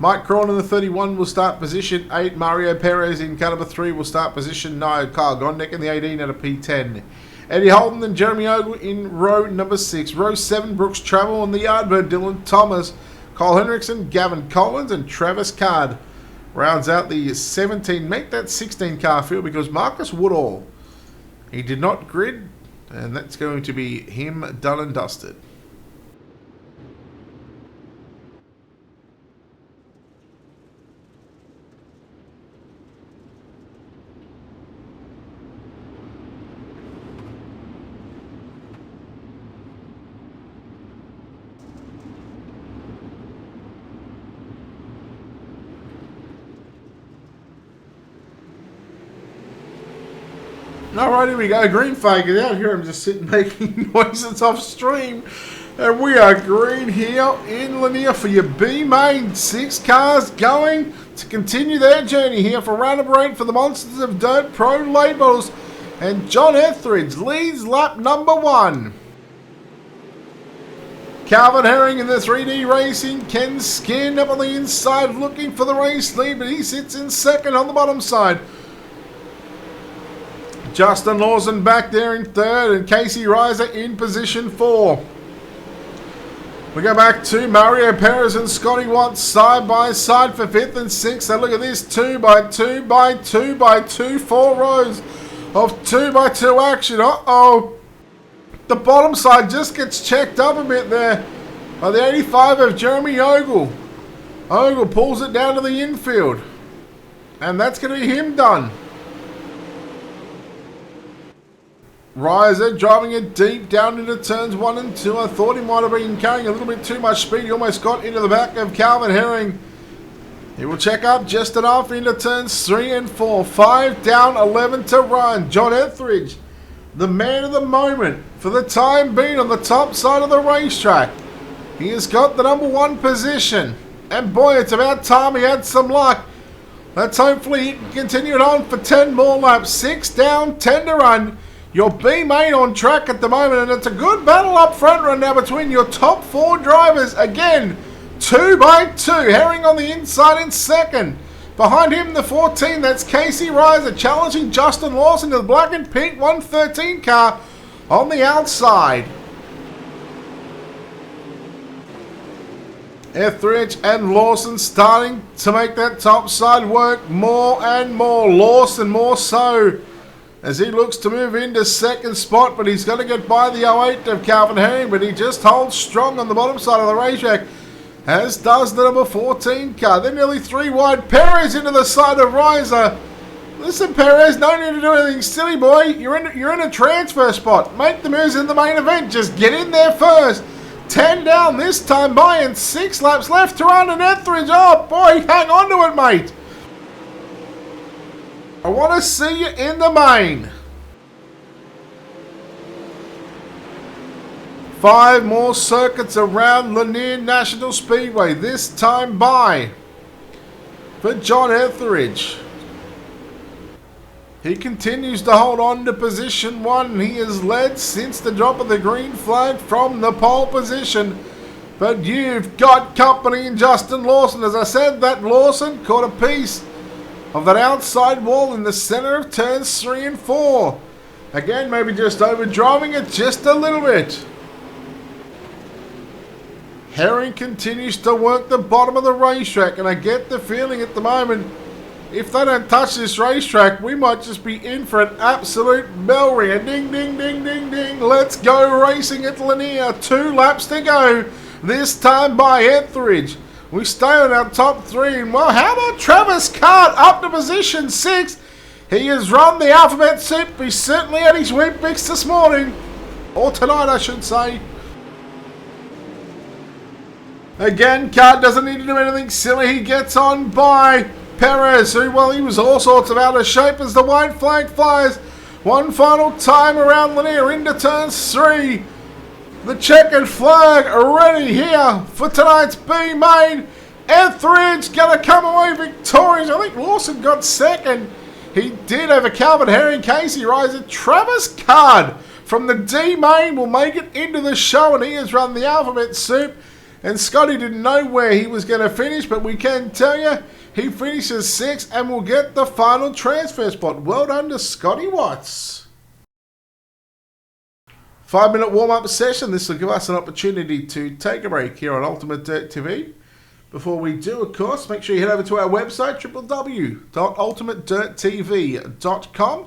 Mike Crawn in the 31 will start position 8. Mario Perez in car number 3 will start position 9. Kyle Gondek in the 18 at a P10. Eddie Holden and Jeremy Ogle in row number 6. Row 7, Brooks Trammell on the Yardbird, Dylan Thomas, Cole Henriksen, Gavin Collins, and Travis Card rounds out the 17. Make that 16 car field because Marcus Woodall, he did not grid, and that's going to be him done and dusted. Alright, here we go. Green faded out. Here I'm just sitting making noises off stream. And we are green here in Lanier for your B main. 6 cars going to continue their journey here for round number 8 for the Monsters of Dirt Pro labels. And John Etheridge leads lap number 1. Calvin Herring in the 3D Racing. Ken Skin up on the inside looking for the race lead, but he sits in second on the bottom side. Justin Lawson back there in third, and Casey Reiser in position 4. We go back to Mario Perez and Scotty Watts side by side for 5th and 6th. And look at this, 2 by 2 by 2 by 2, 4 rows of 2 by 2 action. Uh-oh. The bottom side just gets checked up a bit there by the 85 of Jeremy Ogle. Ogle pulls it down to the infield. And that's going to be him done. Reiser driving it deep down into turns 1 and 2. I thought he might have been carrying a little bit too much speed. He almost got into the back of Calvin Herring. He will check up just enough into turns 3 and 4. 5 down, 11 to run. John Etheridge, the man of the moment for the time being on the top side of the racetrack. He has got the number 1 position. And boy, it's about time he had some luck. Let's hopefully he can continue it on for 10 more laps. 6 down, 10 to run. Your B main on track at the moment, and it's a good battle up front right now between your top 4 drivers. Again, 2 by 2. Herring on the inside in second. Behind him, the 14, that's Casey Reiser challenging Justin Lawson to the black and pink 113 car on the outside. Etheridge and Lawson starting to make that top side work more and more. Lawson more so, as he looks to move into second spot, but he's going to get by the 08 of Calvin Herring, but he just holds strong on the bottom side of the racetrack, as does the number 14 car. They're nearly 3 wide. Perez into the side of Reiser. Listen, Perez, no need to do anything silly, boy. You're in a transfer spot. Make the moves in the main event. Just get in there first. 10 down this time by, and 6 laps left to run, and Etheridge. Oh, boy, hang on to it, mate. I want to see you in the main. 5 more circuits around Lanier National Speedway, this time by for John Etheridge. He continues to hold on to position 1. He has led since the drop of the green flag from the pole position. But you've got company in Justin Lawson. As I said, that Lawson caught a piece of that outside wall in the center of turns 3 and 4. Again, maybe just overdriving it just a little bit. Herring continues to work the bottom of the racetrack, and I get the feeling at the moment, if they don't touch this racetrack, we might just be in for an absolute bell ringer. Ding, ding, ding, ding, ding. Let's go racing at Lanier. 2 laps to go. This time by Etheridge. We stay on our top 3. And well, how about Travis Cart up to position 6? He has run the alphabet soup. He certainly had his wheat mix this morning. Or tonight, I should say. Again, Cart doesn't need to do anything silly. He gets on by Perez, who, well, he was all sorts of out of shape as the white flag flies. One final time around Lanier into turns 3. The checkered flag already here for tonight's B main. Etheridge going to come away victorious. I think Lawson got second. He did over Calvin Herring, Casey Reiser. Travis Card from the D main will make it into the show, and he has run the alphabet soup. And Scotty didn't know where he was going to finish, but we can tell you he finishes 6th and will get the final transfer spot. Well done to Scotty Watts. 5-minute warm-up session. This will give us an opportunity to take a break here on Ultimate Dirt TV. Before we do, of course, make sure you head over to our website, www.ultimatedirttv.com.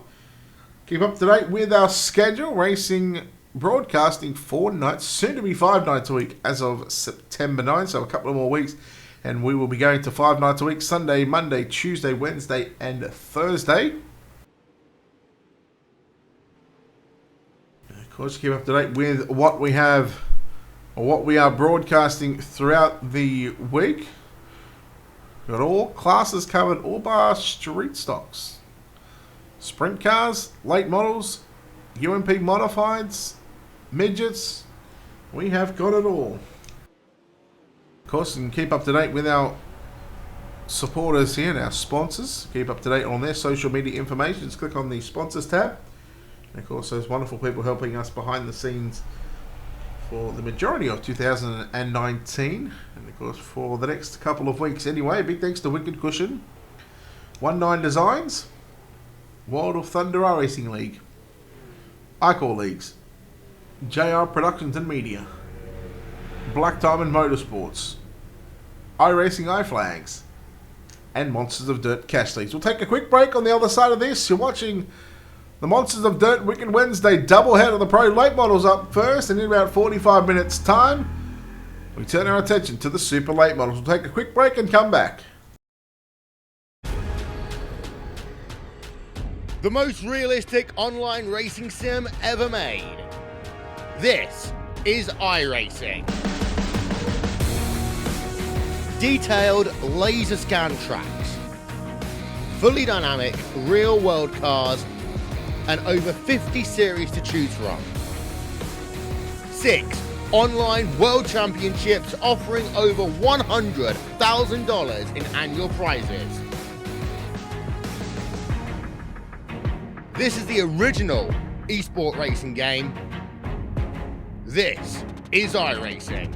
Keep up to date with our schedule, racing, broadcasting 4 nights, soon to be 5 nights a week as of September 9, so a couple of more weeks. And we will be going to 5 nights a week, Sunday, Monday, Tuesday, Wednesday, and Thursday. Of course, keep up to date with what we have, or what we are broadcasting throughout the week. Got all classes covered, all bar street stocks. Sprint cars, late models, UMP modifieds, midgets. We have got it all. Of course, you can keep up to date with our supporters here and our sponsors. Keep up to date on their social media information. Just click on the sponsors tab. And of course, those wonderful people helping us behind the scenes for the majority of 2019. And of course, for the next couple of weeks anyway. Big thanks to Wicked Cushion, 19 Designs, World of Thunder Racing League, iCore Leagues, JR Productions and Media, Black Diamond Motorsports, iRacing iFlags, and Monsters of Dirt Cash Leagues. We'll take a quick break on the other side of this. You're watching the Monsters of Dirt Wicked Wednesday doublehead of the Pro Late Models up first, and in about 45 minutes time, we turn our attention to the Super Late Models. We'll take a quick break and come back. The most realistic online racing sim ever made. This is iRacing. Detailed laser scan tracks, fully dynamic real world cars, and over 50 series to choose from. 6 online world championships offering over $100,000 in annual prizes. This is the original esport racing game. This is iRacing.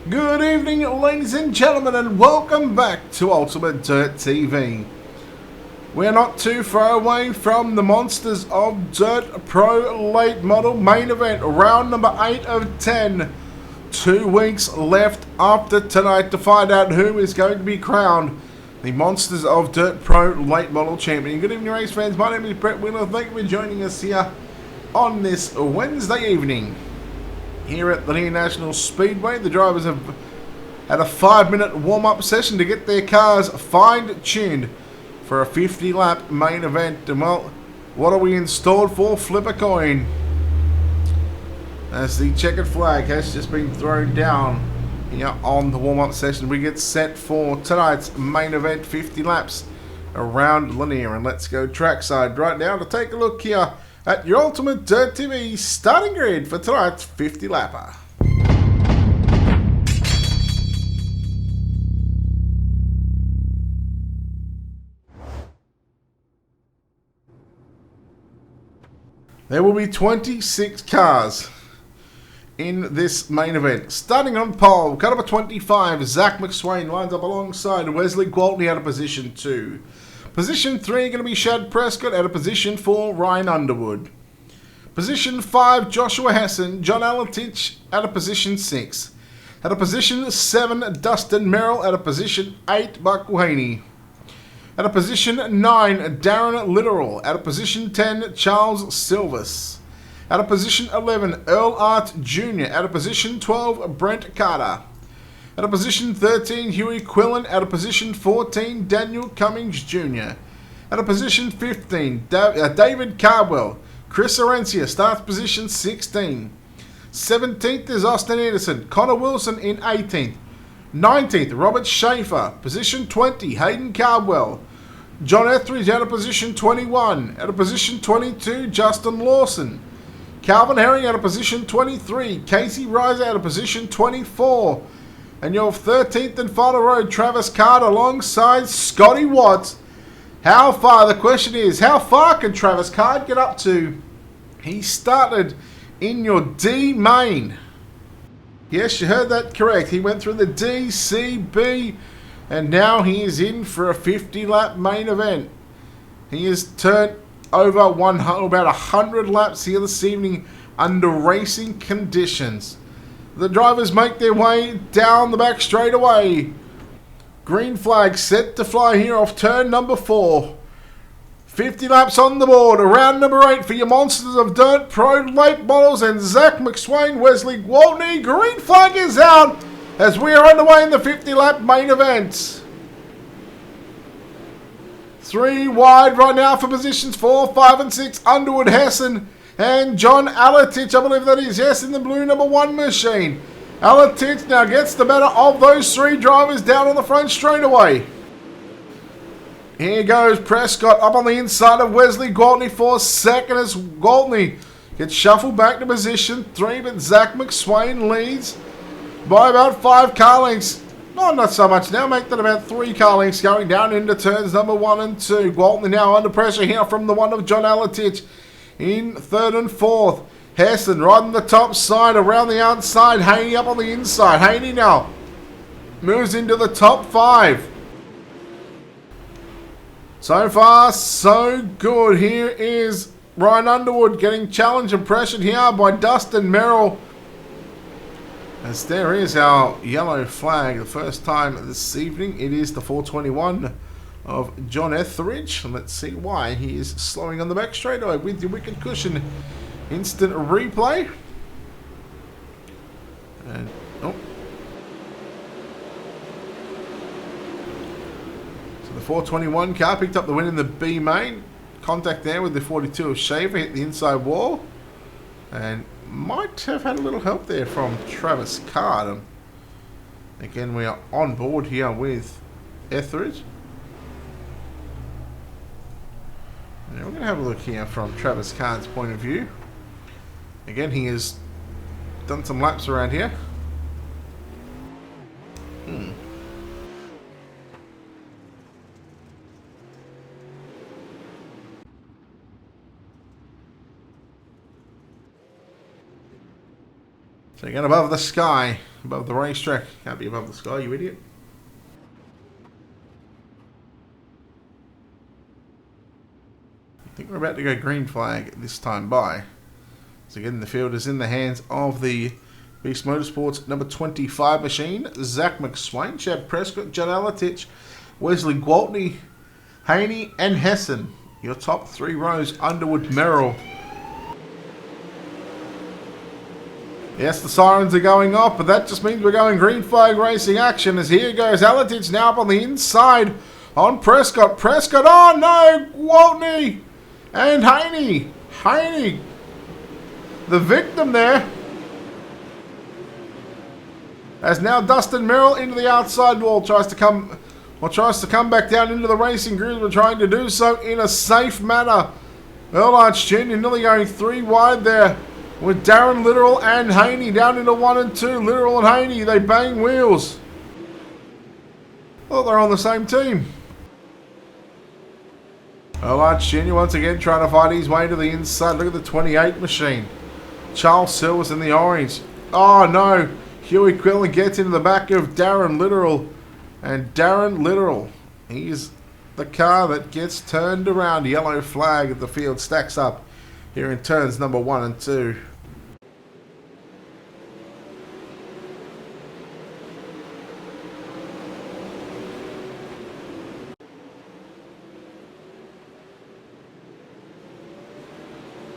Good evening, ladies and gentlemen, and welcome back to Ultimate Dirt TV. We're not too far away from the Monsters of Dirt Pro Late Model main event, round number 8 of 10. 2 weeks left after tonight to find out who is going to be crowned the Monsters of Dirt Pro Late Model Champion. Good evening, race fans. My name is Brett Wheeler. Thank you for joining us here on this Wednesday evening. Here at Lanier National Speedway, the drivers have had a 5-minute warm-up session to get their cars fine-tuned for a 50-lap main event. And well, what are we installed for? Flip a coin. As the checkered flag has just been thrown down here on the warm-up session, we get set for tonight's main event, 50 laps around Lanier. And let's go trackside right now to take a look here at your Ultimate Dirt TV starting grid for tonight's 50 lapper. There will be 26 cars in this main event. Starting on pole, car number 25, Zach McSwain lines up alongside Wesley Gwaltney out of position 2. Position 3 going to be Shad Prescott out of position 4, Ryan Underwood. Position 5, Joshua Hessen, John Alatich out of position 6. Out of position 7, Dustin Merrill out of position 8, Buck Haney. Out of position 9, Darren Literal. Out of position 10, Charles Silvis. Out of position 11, Earl Art Jr. Out of position 12, Brent Carter. Out of position 13, Huey Quillen. Out of position 14, Daniel Cummings Jr. Out of position 15, David Cardwell. Chris Orencia starts position 16. 17th is Austin Anderson. Connor Wilson in 18th. 19th, Robert Schaefer. Position 20, Hayden Cardwell. John Etheridge out of position 21. Out of position 22, Justin Lawson. Calvin Herring out of position 23. Casey Rise out of position 24. And your 13th and final road, Travis Card alongside Scotty Watts. How far? The question is, how far can Travis Card get up to? He started in your D main. Yes, you heard that correct. He went through the D, C, B, and now he is in for a 50-lap main event. He has turned over about 100 laps here this evening under racing conditions. The drivers make their way down the back straightaway. Green flag set to fly here off turn number 4. 50 laps on the board. Round number 8 for your Monsters of Dirt Pro late models and Zach McSwain, Wesley Gwaltney. Green flag is out as we are underway in the 50 lap main event. 3 wide right now for positions 4, 5 and 6. Underwood, Hessen and John Alatich, I believe that is, yes, in the blue number 1 machine. Alatich now gets the better of those 3 drivers down on the front straightaway. Here goes Prescott up on the inside of Wesley Gwaltney for second as Gwaltney gets shuffled back to position 3, but Zach McSwain leads by about 5 car lengths. No, not so much now. Make that about 3 car lengths going down into turns number 1 and 2. Gwaltney now under pressure here from the one of John Alatich in 3rd and 4th. Hessen right on the top side, around the outside. Haney up on the inside. Haney now moves into the top 5. So far, so good. Here is Ryan Underwood getting challenged and pressured here by Dustin Merrill. As there is our yellow flag, the first time this evening. It is the 421 of John Etheridge. And let's see why he is slowing on the back straightaway with your wicked cushion. Instant replay. And oh. So the 421 car picked up the win in the B main. Contact there with the 42 of Shaver, hit the inside wall. And might have had a little help there from Travis Card. And again, we are on board here with Etheridge. Now we're going to have a look here from Travis Card's point of view. Again, he has done some laps around here. So again, above the sky, above the racetrack. Can't be above the sky, you idiot. I think we're about to go green flag this time by. So again, the field is in the hands of the Beast Motorsports number 25 machine. Zach McSwain, Chad Prescott, John Alatich, Wesley Gwaltney, Haney and Hessen. Your top 3 rows, Underwood, Merrill. Yes, the sirens are going off, but that just means we're going green flag racing action as here goes Alatich now up on the inside on Prescott. Prescott, oh no, Gwaltney and Haney. Haney, the victim there. As now Dustin Merrill into the outside wall tries to come back down into the racing grid. We're trying to do so in a safe manner. Earl Arch Jr. nearly going 3 wide there with Darren Literal and Haney down into 1 and 2. Literal and Haney, they bang wheels. Thought they're on the same team. Earl Arch Jr. once again trying to fight his way to the inside. Look at the 28 machine. Charles Silver's in the orange. Oh no. Huey Quillen gets into the back of Darren Literal. And Darren Literal, he's the car that gets turned around. Yellow flag at the field stacks up here in turns number 1 and 2.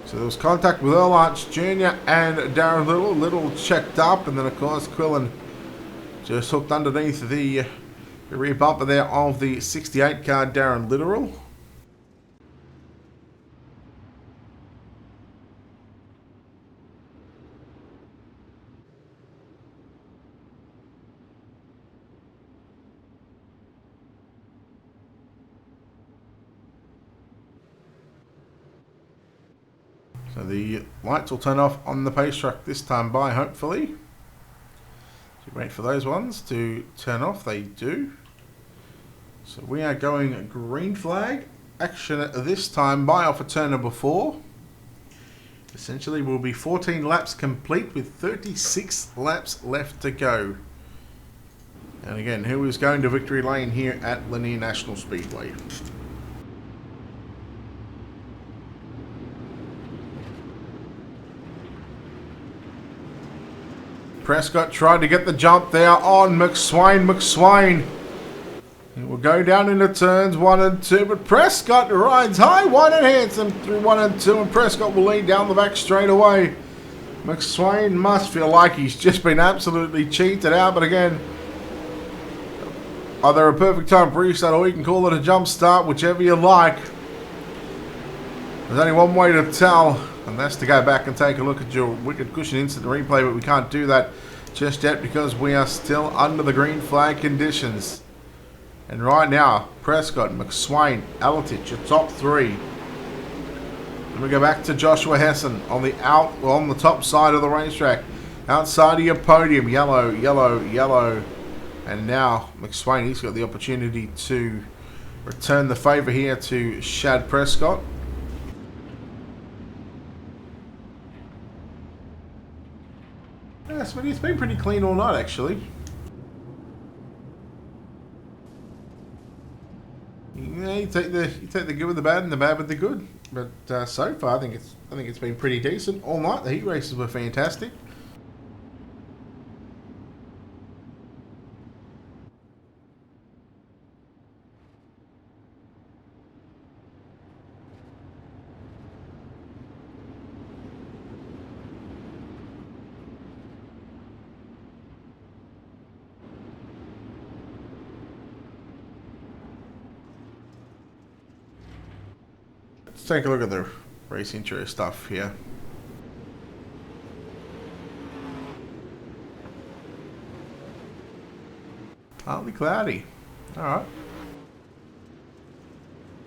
So there was contact with Earl Arch Jr. and Darren Little. Little checked up, and then of course Quillen just hooked underneath the rear bumper there of the 68 car Darren Literal. So the lights will turn off on the pace truck this time by, hopefully. So wait for those ones to turn off. They do. So we are going green flag. Action this time by off of turn number 4. Essentially will be 14 laps complete with 36 laps left to go. And again, who is going to victory lane here at Lanier National Speedway? Prescott tried to get the jump there on McSwain. It will go down into turns 1 and 2, but Prescott rides high, wide and handsome through 1 and 2, and Prescott will lead down the back straight away. McSwain must feel like he's just been absolutely cheated out, but again, either a perfect time restart or you can call it a jump start, whichever you like. There's only one way to tell, and that's to go back and take a look at your wicked cushion instant replay, but we can't do that just yet because we are still under the green flag conditions. And right now, Prescott, McSwain, Aletich, your top 3. Then we go back to Joshua Hessen on the top side of the racetrack. Outside of your podium, yellow. And now McSwain, he's got the opportunity to return the favour here to Shad Prescott. Yes, but it's been pretty clean all night, actually. Yeah, you take the good with the bad and the bad with the good. But so far, I think it's been pretty decent all night. The heat races were fantastic. Let's take a look at the race intro stuff here. Partly cloudy. Alright.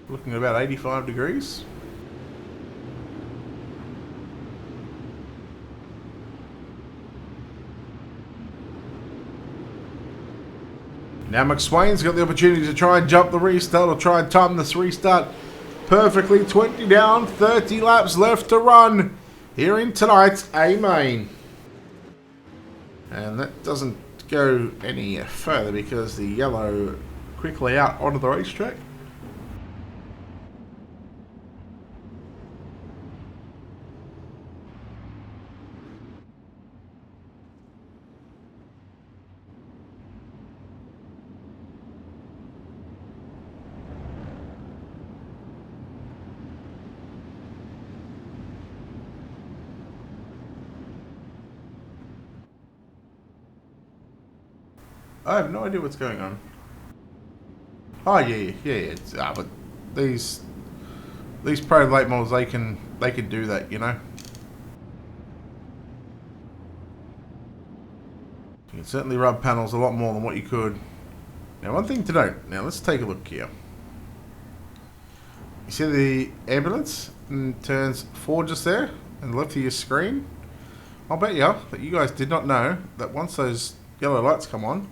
Looking at about 85 degrees. Now McSwain's got the opportunity to try and jump the restart or try and time this restart perfectly. 20 down, 30 laps left to run here in tonight's A-Main. And that doesn't go any further because the yellow quickly out onto the racetrack. I have no idea what's going on. Oh yeah. But these pro late models, they can do that, you know. You can certainly rub panels a lot more than what you could. Now, one thing to note. Now, let's take a look here. You see the ambulance in turns 4 just there, and left of your screen. I'll bet you that you guys did not know that once those yellow lights come on,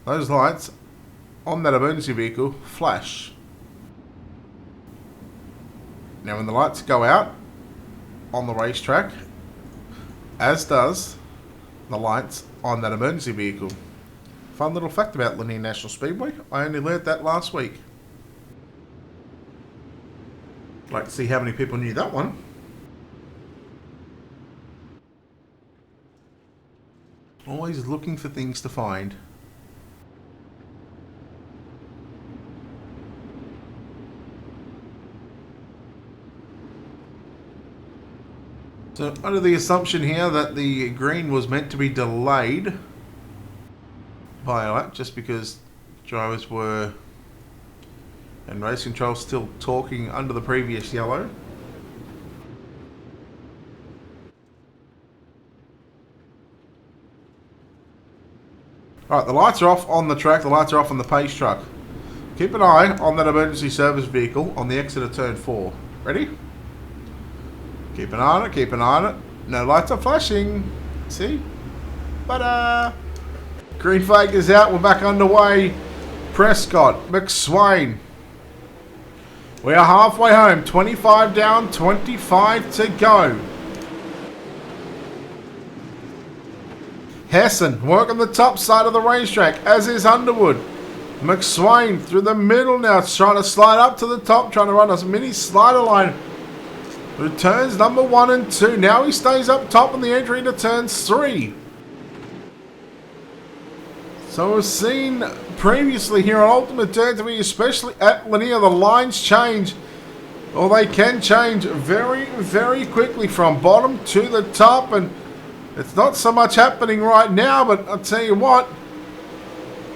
those lights on that emergency vehicle flash. Now when the lights go out on the racetrack, as does the lights on that emergency vehicle. Fun little fact about Lanier National Speedway. I only learned that last week. Like to see how many people knew that one. Always looking for things to find. So under the assumption here that the green was meant to be delayed by a lap, just because drivers were and race control still talking under the previous yellow. Alright, the lights are off on the track, the lights are off on the pace truck. Keep an eye on that emergency service vehicle on the exit of turn 4. Ready? Keep an eye on it, keep an eye on it. No lights are flashing. See? Ta-da! Green flag is out, we're back underway. Prescott, McSwain. We are halfway home, 25 down, 25 to go. Hessen working the top side of the racetrack, as is Underwood. McSwain through the middle now, trying to slide up to the top, trying to run a mini slider line. Turns number 1 and 2. Now he stays up top in the entry into turns 3. So we've seen previously here on Ultimate Turn 3, especially at Lanier, the lines change. Or they can change very, very quickly from bottom to the top. And it's not so much happening right now, but I'll tell you what.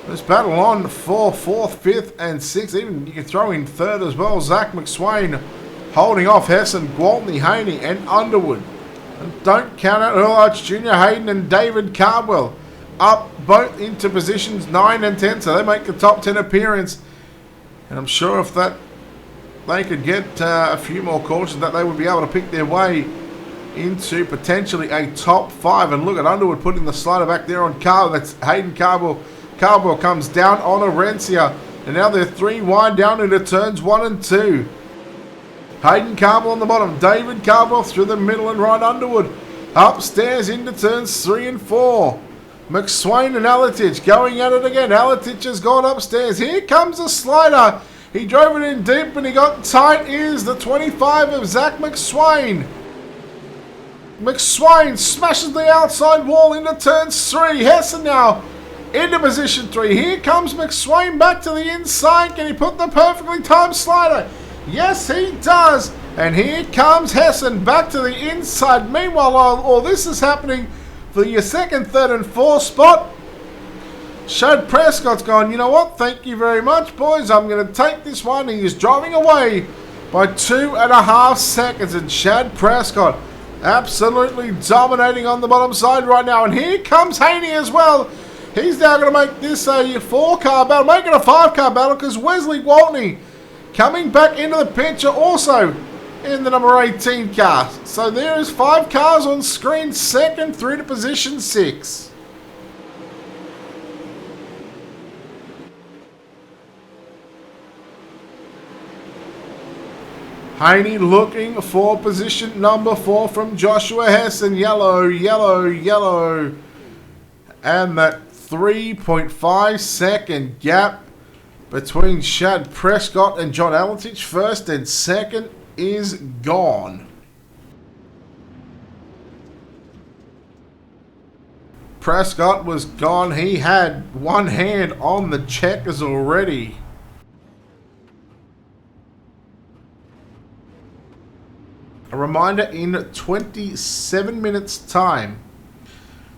This battle on for 4th, 5th and 6th. Even you can throw in 3rd as well. Zach McSwain holding off Hessen, Gwaltney, Haney and Underwood. And don't count out Earl Arch Jr., Hayden and David Cardwell. Up both into positions 9 and 10, so they make the top 10 appearance. And I'm sure if that they could get a few more cautions, that they would be able to pick their way into potentially a top 5. And look at Underwood putting the slider back there on Carl. That's Hayden Cardwell. Cardwell comes down on Orencia. And now they're 3 wide down into turns 1 and 2. Hayden Cardwell on the bottom. David Cardwell through the middle and right Underwood. Upstairs into turns 3 and 4. McSwain and Aletich going at it again. Aletich has gone upstairs. Here comes the slider. He drove it in deep and he got tight. Is the 25 of Zach McSwain. McSwain smashes the outside wall into turn 3. Hessen now into position 3. Here comes McSwain back to the inside. Can he put the perfectly timed slider? Yes, he does. And here comes Hessen back to the inside. Meanwhile, all this is happening for your 2nd, 3rd and 4th spot. Shad Prescott's gone, you know what? Thank you very much, boys. I'm going to take this one. He is driving away by 2.5 seconds. And Shad Prescott absolutely dominating on the bottom side right now. And here comes Haney as well. He's now going to make this a 4-car battle. Make it a 5-car battle because Wesley Gwaltney coming back into the picture also in the number 18 car. So there is 5 cars on screen, 2nd through to position 6. Haney looking for position number 4 from Joshua Hessen. Yellow, yellow, yellow. And that 3.5 second gap between Shad Prescott and John Aletich, 1st and 2nd, is gone. Prescott was gone. He had one hand on the checkers already. A reminder, in 27 minutes time,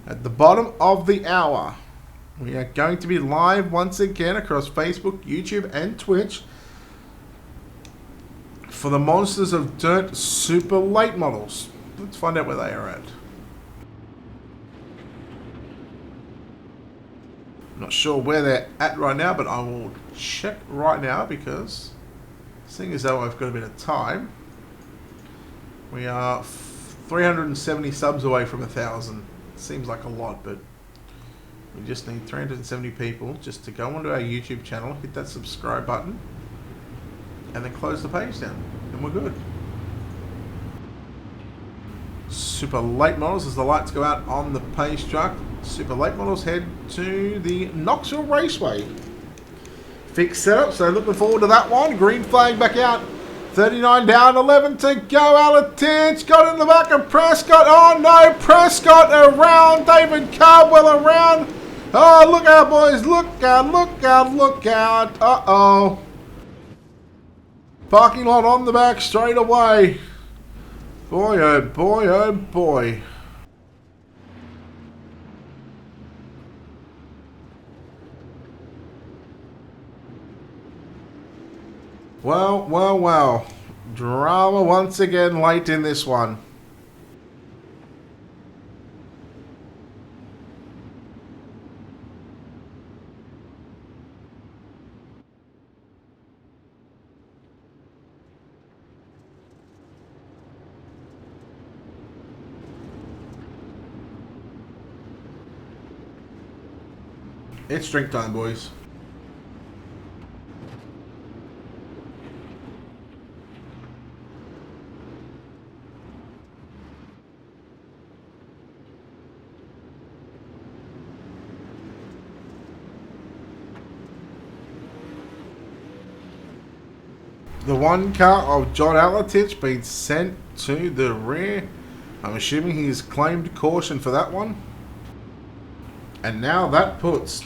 at the bottom of the hour, we are going to be live once again across Facebook, YouTube and Twitch for the Monsters of Dirt Super Late Models. Let's find out where they are at. I'm not sure where they're at right now, but I will check right now because seeing as though I've got a bit of time, we are 370 subs away from 1,000. Seems like a lot, but we just need 370 people just to go onto our YouTube channel, hit that subscribe button, and then close the page down, and we're good. Super late models as the lights go out on the pace truck. Super late models head to the Knoxville Raceway. Fixed setup, so looking forward to that one. Green flag back out 39 down, 11 to go. Alatich got in the back of Prescott. Oh no, Prescott around. David Cardwell around. Oh, look out, boys. Look out, look out, look out. Uh-oh. Parking lot on the back straight away. Boy, oh boy, oh boy. Well, well, well. Drama once again late in this one. It's drink time, boys. The one car of John Alatich being sent to the rear. I'm assuming he's claimed caution for that one. And now that puts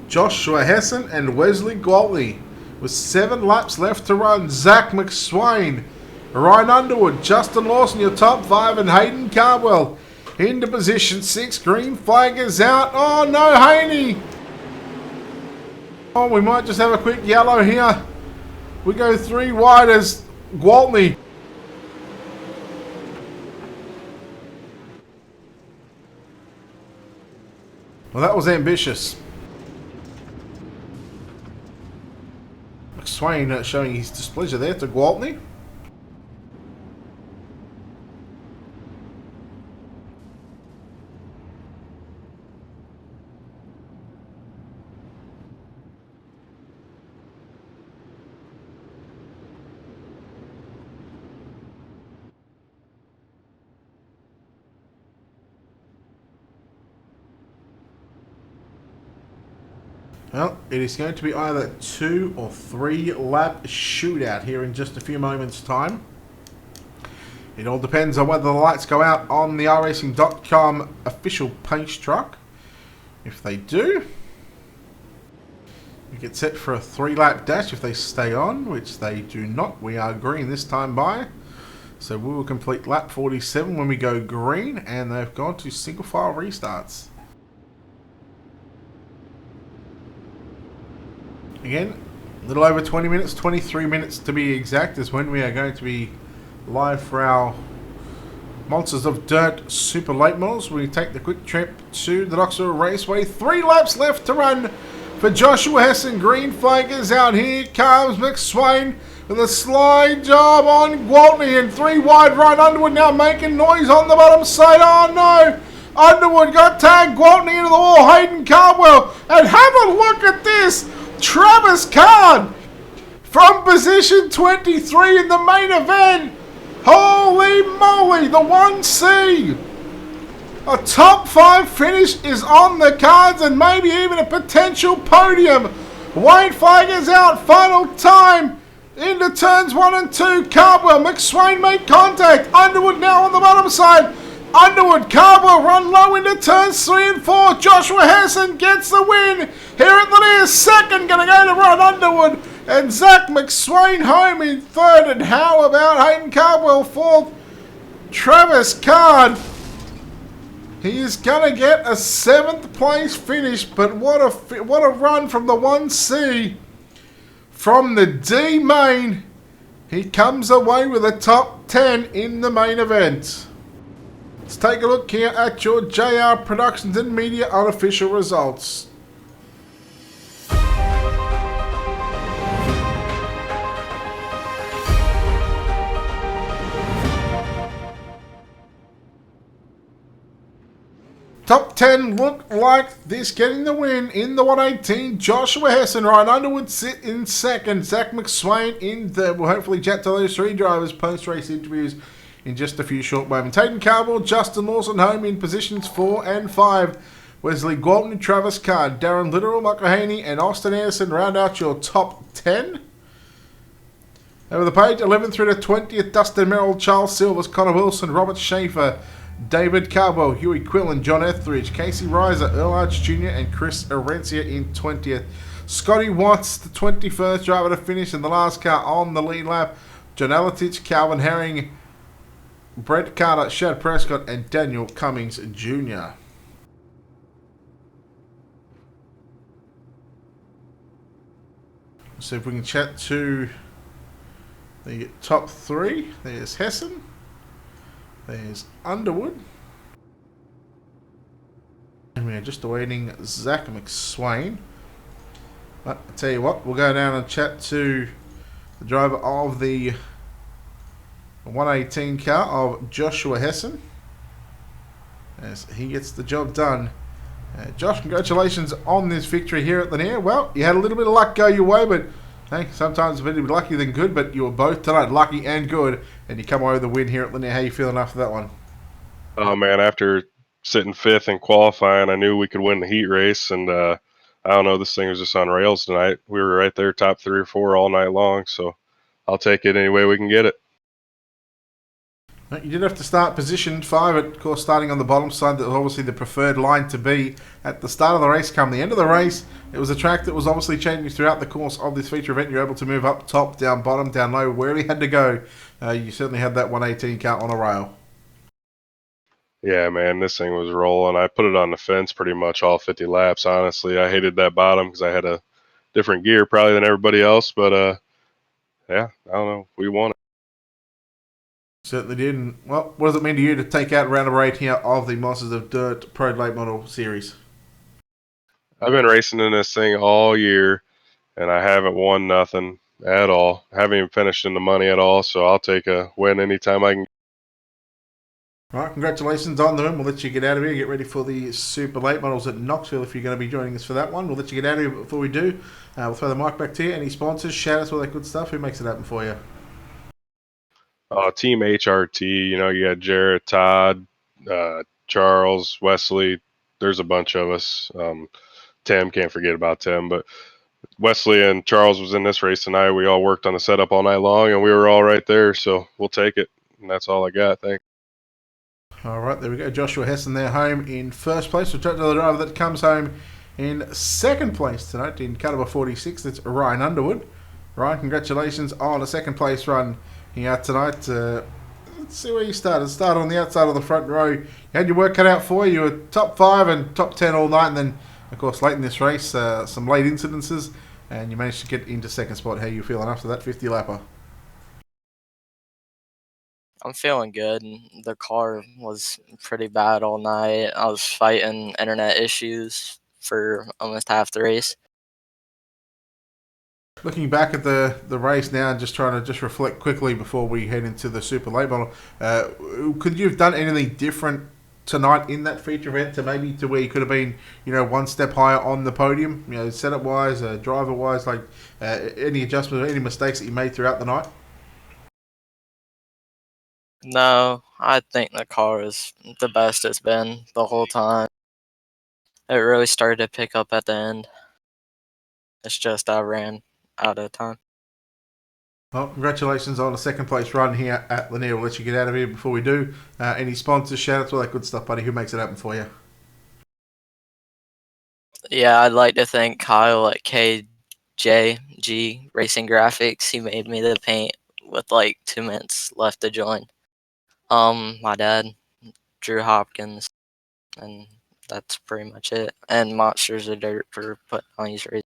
Joshua Hessen and Wesley Gwaltney with 7 laps left to run. Zach McSwain, Ryan Underwood, Justin Lawson, your top 5, and Hayden Cardwell into position 6. Green flag is out. Oh no, Haney. Oh, we might just have a quick yellow here. We go 3 wide as Gwaltney. Well, that was ambitious. McSwain showing his displeasure there to Gwaltney. Well, it is going to be either 2 or 3 lap shootout here in just a few moments' time. It all depends on whether the lights go out on the iRacing.com official pace truck. If they do, we get set for a 3-lap dash if they stay on, which they do not. We are green this time by. So we will complete lap 47 when we go green, and they've gone to single file restarts. Again, a little over 20 minutes, 23 minutes to be exact, is when we are going to be live for our Monsters of Dirt Super Late Models. We take the quick trip to the Knoxville Raceway. 3 laps left to run for Joshua Hessen. Green flag is out. Here comes McSwain with a slide job on Gwaltney, and 3 wide right. Underwood now making noise on the bottom side. Oh no! Underwood got tagged. Gwaltney into the wall. Hayden Cardwell. And have a look at this! Travis Card from position 23 in the main event. Holy moly, the 1C. A top 5 finish is on the cards, and maybe even a potential podium. White flag is out. Final time into turns 1 and 2. Cardwell, McSwain made contact. Underwood now on the bottom side. Underwood, Cardwell run low into turns 3 and 4. Joshua Hessen gets the win here at Lanier. Second, going to go to Ryan Underwood. And Zach McSwain home in 3rd. And how about Hayden Cardwell 4th? Travis Card. He is going to get a 7th place finish. But what a run from the 1C. From the D main, he comes away with a top 10 in the main event. Let's take a look here at your JR Productions and Media unofficial results. Top 10 look like this, getting the win in the 118. Joshua Hessen, Ryan Underwood sit in 2nd. Zach McSwain in 3rd. We'll hopefully chat to those 3 drivers post-race interviews in just a few short moments. Hayden Cardwell, Justin Lawson home in positions 4 and 5. Wesley Gwaltney, Travis Card, Darren Littoral, Michael Haney, and Austin Anderson round out your top 10. Over the page, 11 through to 20th, Dustin Merrill, Charles Silvers, Connor Wilson, Robert Schaefer, David Carbell, Huey Quillen, John Etheridge, Casey Reiser, Earl Arch Jr. and Chris Arencia in 20th. Scotty Watts, the 21st driver to finish in the last car on the lead lap. John Aletich, Calvin Herring, Brett Carter, Shad Prescott and Daniel Cummings Jr. So if we can chat to the top three. There's Hessen. There's Underwood. And we are just awaiting Zach McSwain. But I tell you what, we'll go down and chat to the driver of the 118 car of Joshua Hessen as he gets the job done. Josh, congratulations on this victory here at Lanier. Well, you had a little bit of luck go your way, but hey, sometimes a bit lucky than good, but you were both tonight lucky and good, and you come away with a win here at Lanier. How you feeling after that one? Oh, man, after sitting fifth in qualifying, I knew we could win the heat race, and I don't know, this thing was just on rails tonight. We were right there, top 3 or 4 all night long, so I'll take it any way we can get it. You did have to start position 5, of course, starting on the bottom side. That was obviously the preferred line to be at the start of the race. Come the end of the race, it was a track that was obviously changing throughout the course of this feature event. You're able to move up, top, down, bottom, down low, wherever you had to go. You certainly had that 118 car on a rail. Yeah, man, this thing was rolling. I put it on the fence pretty much all 50 laps, honestly. I hated that bottom because I had a different gear probably than everybody else, but yeah, I don't know. We won it. Certainly did. And, well, what does it mean to you to take out round number 8 here of the Monsters of Dirt Pro Late Model Series? I've been racing in this thing all year, and I haven't won nothing at all. I haven't even finished in the money at all, so I'll take a win anytime I can. All right, congratulations on the win. We'll let you get out of here. Get ready for the Super Late Models at Knoxville if you're going to be joining us for that one. We'll let you get out of here, but before we do, we'll throw the mic back to you. Any sponsors, shout-outs, all that good stuff? Who makes it happen for you? Team HRT, you got Jarrett, Todd, Charles, Wesley. There's a bunch of us. Tim, can't forget about Tim, but Wesley and Charles was in this race tonight. We all worked on the setup all night long, and we were all right there, so we'll take it. And that's all I got. Thanks. All right, there we go. Joshua Hessen there home in first place. We'll chat to the driver that comes home in second place tonight in car number 46. That's Ryan Underwood. Ryan, congratulations on a second place run here tonight. Let's see where you started. Started on the outside of the front row. You had your work cut out for you. You were top 5 and top 10 all night, and then, of course, late in this race, some late incidences, and you managed to get into second spot. How are you feeling after that 50-lapper? I'm feeling good. The car was pretty bad all night. I was fighting internet issues for almost half the race. Looking back at the race now and just trying to just reflect quickly before we head into the Super Late Model, could you have done anything different tonight in that feature event to where you could have been, one step higher on the podium, setup-wise, driver-wise, like any adjustments or any mistakes that you made throughout the night? No, I think the car is the best it's been the whole time. It really started to pick up at the end. It's just I ran out of time. Well, congratulations on a second place run here at Lanier. We'll let you get out of here before we do. Any sponsors, shout-outs, all that good stuff, buddy. Who makes it happen for you? Yeah, I'd like to thank Kyle at KJG Racing Graphics. He made me the paint with like 2 minutes left to join. My dad, Drew Hopkins, and that's pretty much it. And Monsters of Dirt for putting on these races.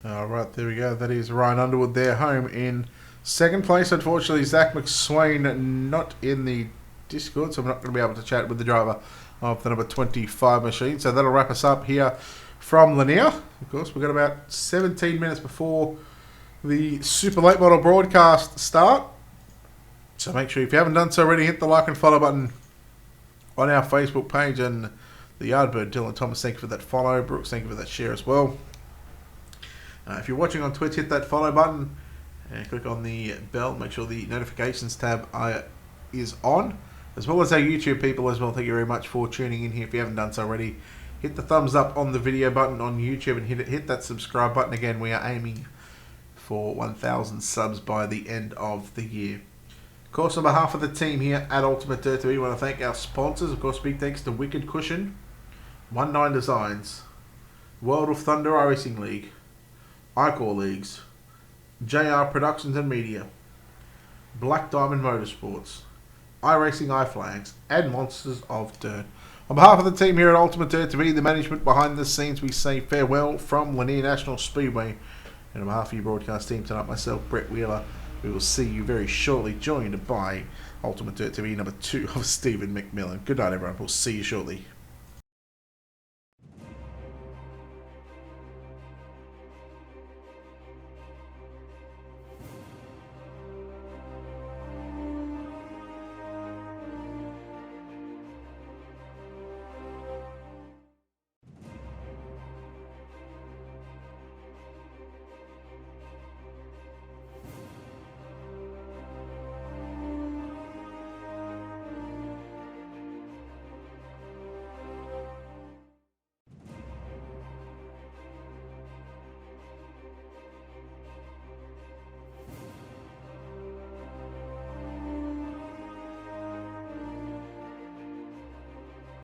All right, there we go. That is Ryan Underwood there, home in second place. Unfortunately, Zach McSwain not in the Discord, so I'm not going to be able to chat with the driver of the number 25 machine. So that'll wrap us up here from Lanier. Of course, we've got about 17 minutes before the Super Late Model broadcast start. So make sure, if you haven't done so already, hit the like and follow button on our Facebook page. And the Yardbird, Dylan Thomas, thank you for that follow. Brooks, thank you for that share as well. If you're watching on Twitch, hit that follow button and click on the bell. Make sure the notifications tab is on, as well as our YouTube people as well. Thank you very much for tuning in here. If you haven't done so already, hit the thumbs up on the video button on YouTube and hit that subscribe button. Again, we are aiming for 1,000 subs by the end of the year. Of course, on behalf of the team here at Ultimate Dirt TV, we want to thank our sponsors. Of course, big thanks to Wicked Cushion, 19 Designs, World of Thunder iRacing League, iCore Leagues, JR Productions and Media, Black Diamond Motorsports, iRacing iFlags, and Monsters of Dirt. On behalf of the team here at Ultimate Dirt TV, the management behind the scenes, we say farewell from Lanier National Speedway. And on behalf of your broadcast team tonight, myself, Brett Wheeler, we will see you very shortly, joined by Ultimate Dirt TV number 2 of Stephen McMillan. Good night, everyone. We'll see you shortly.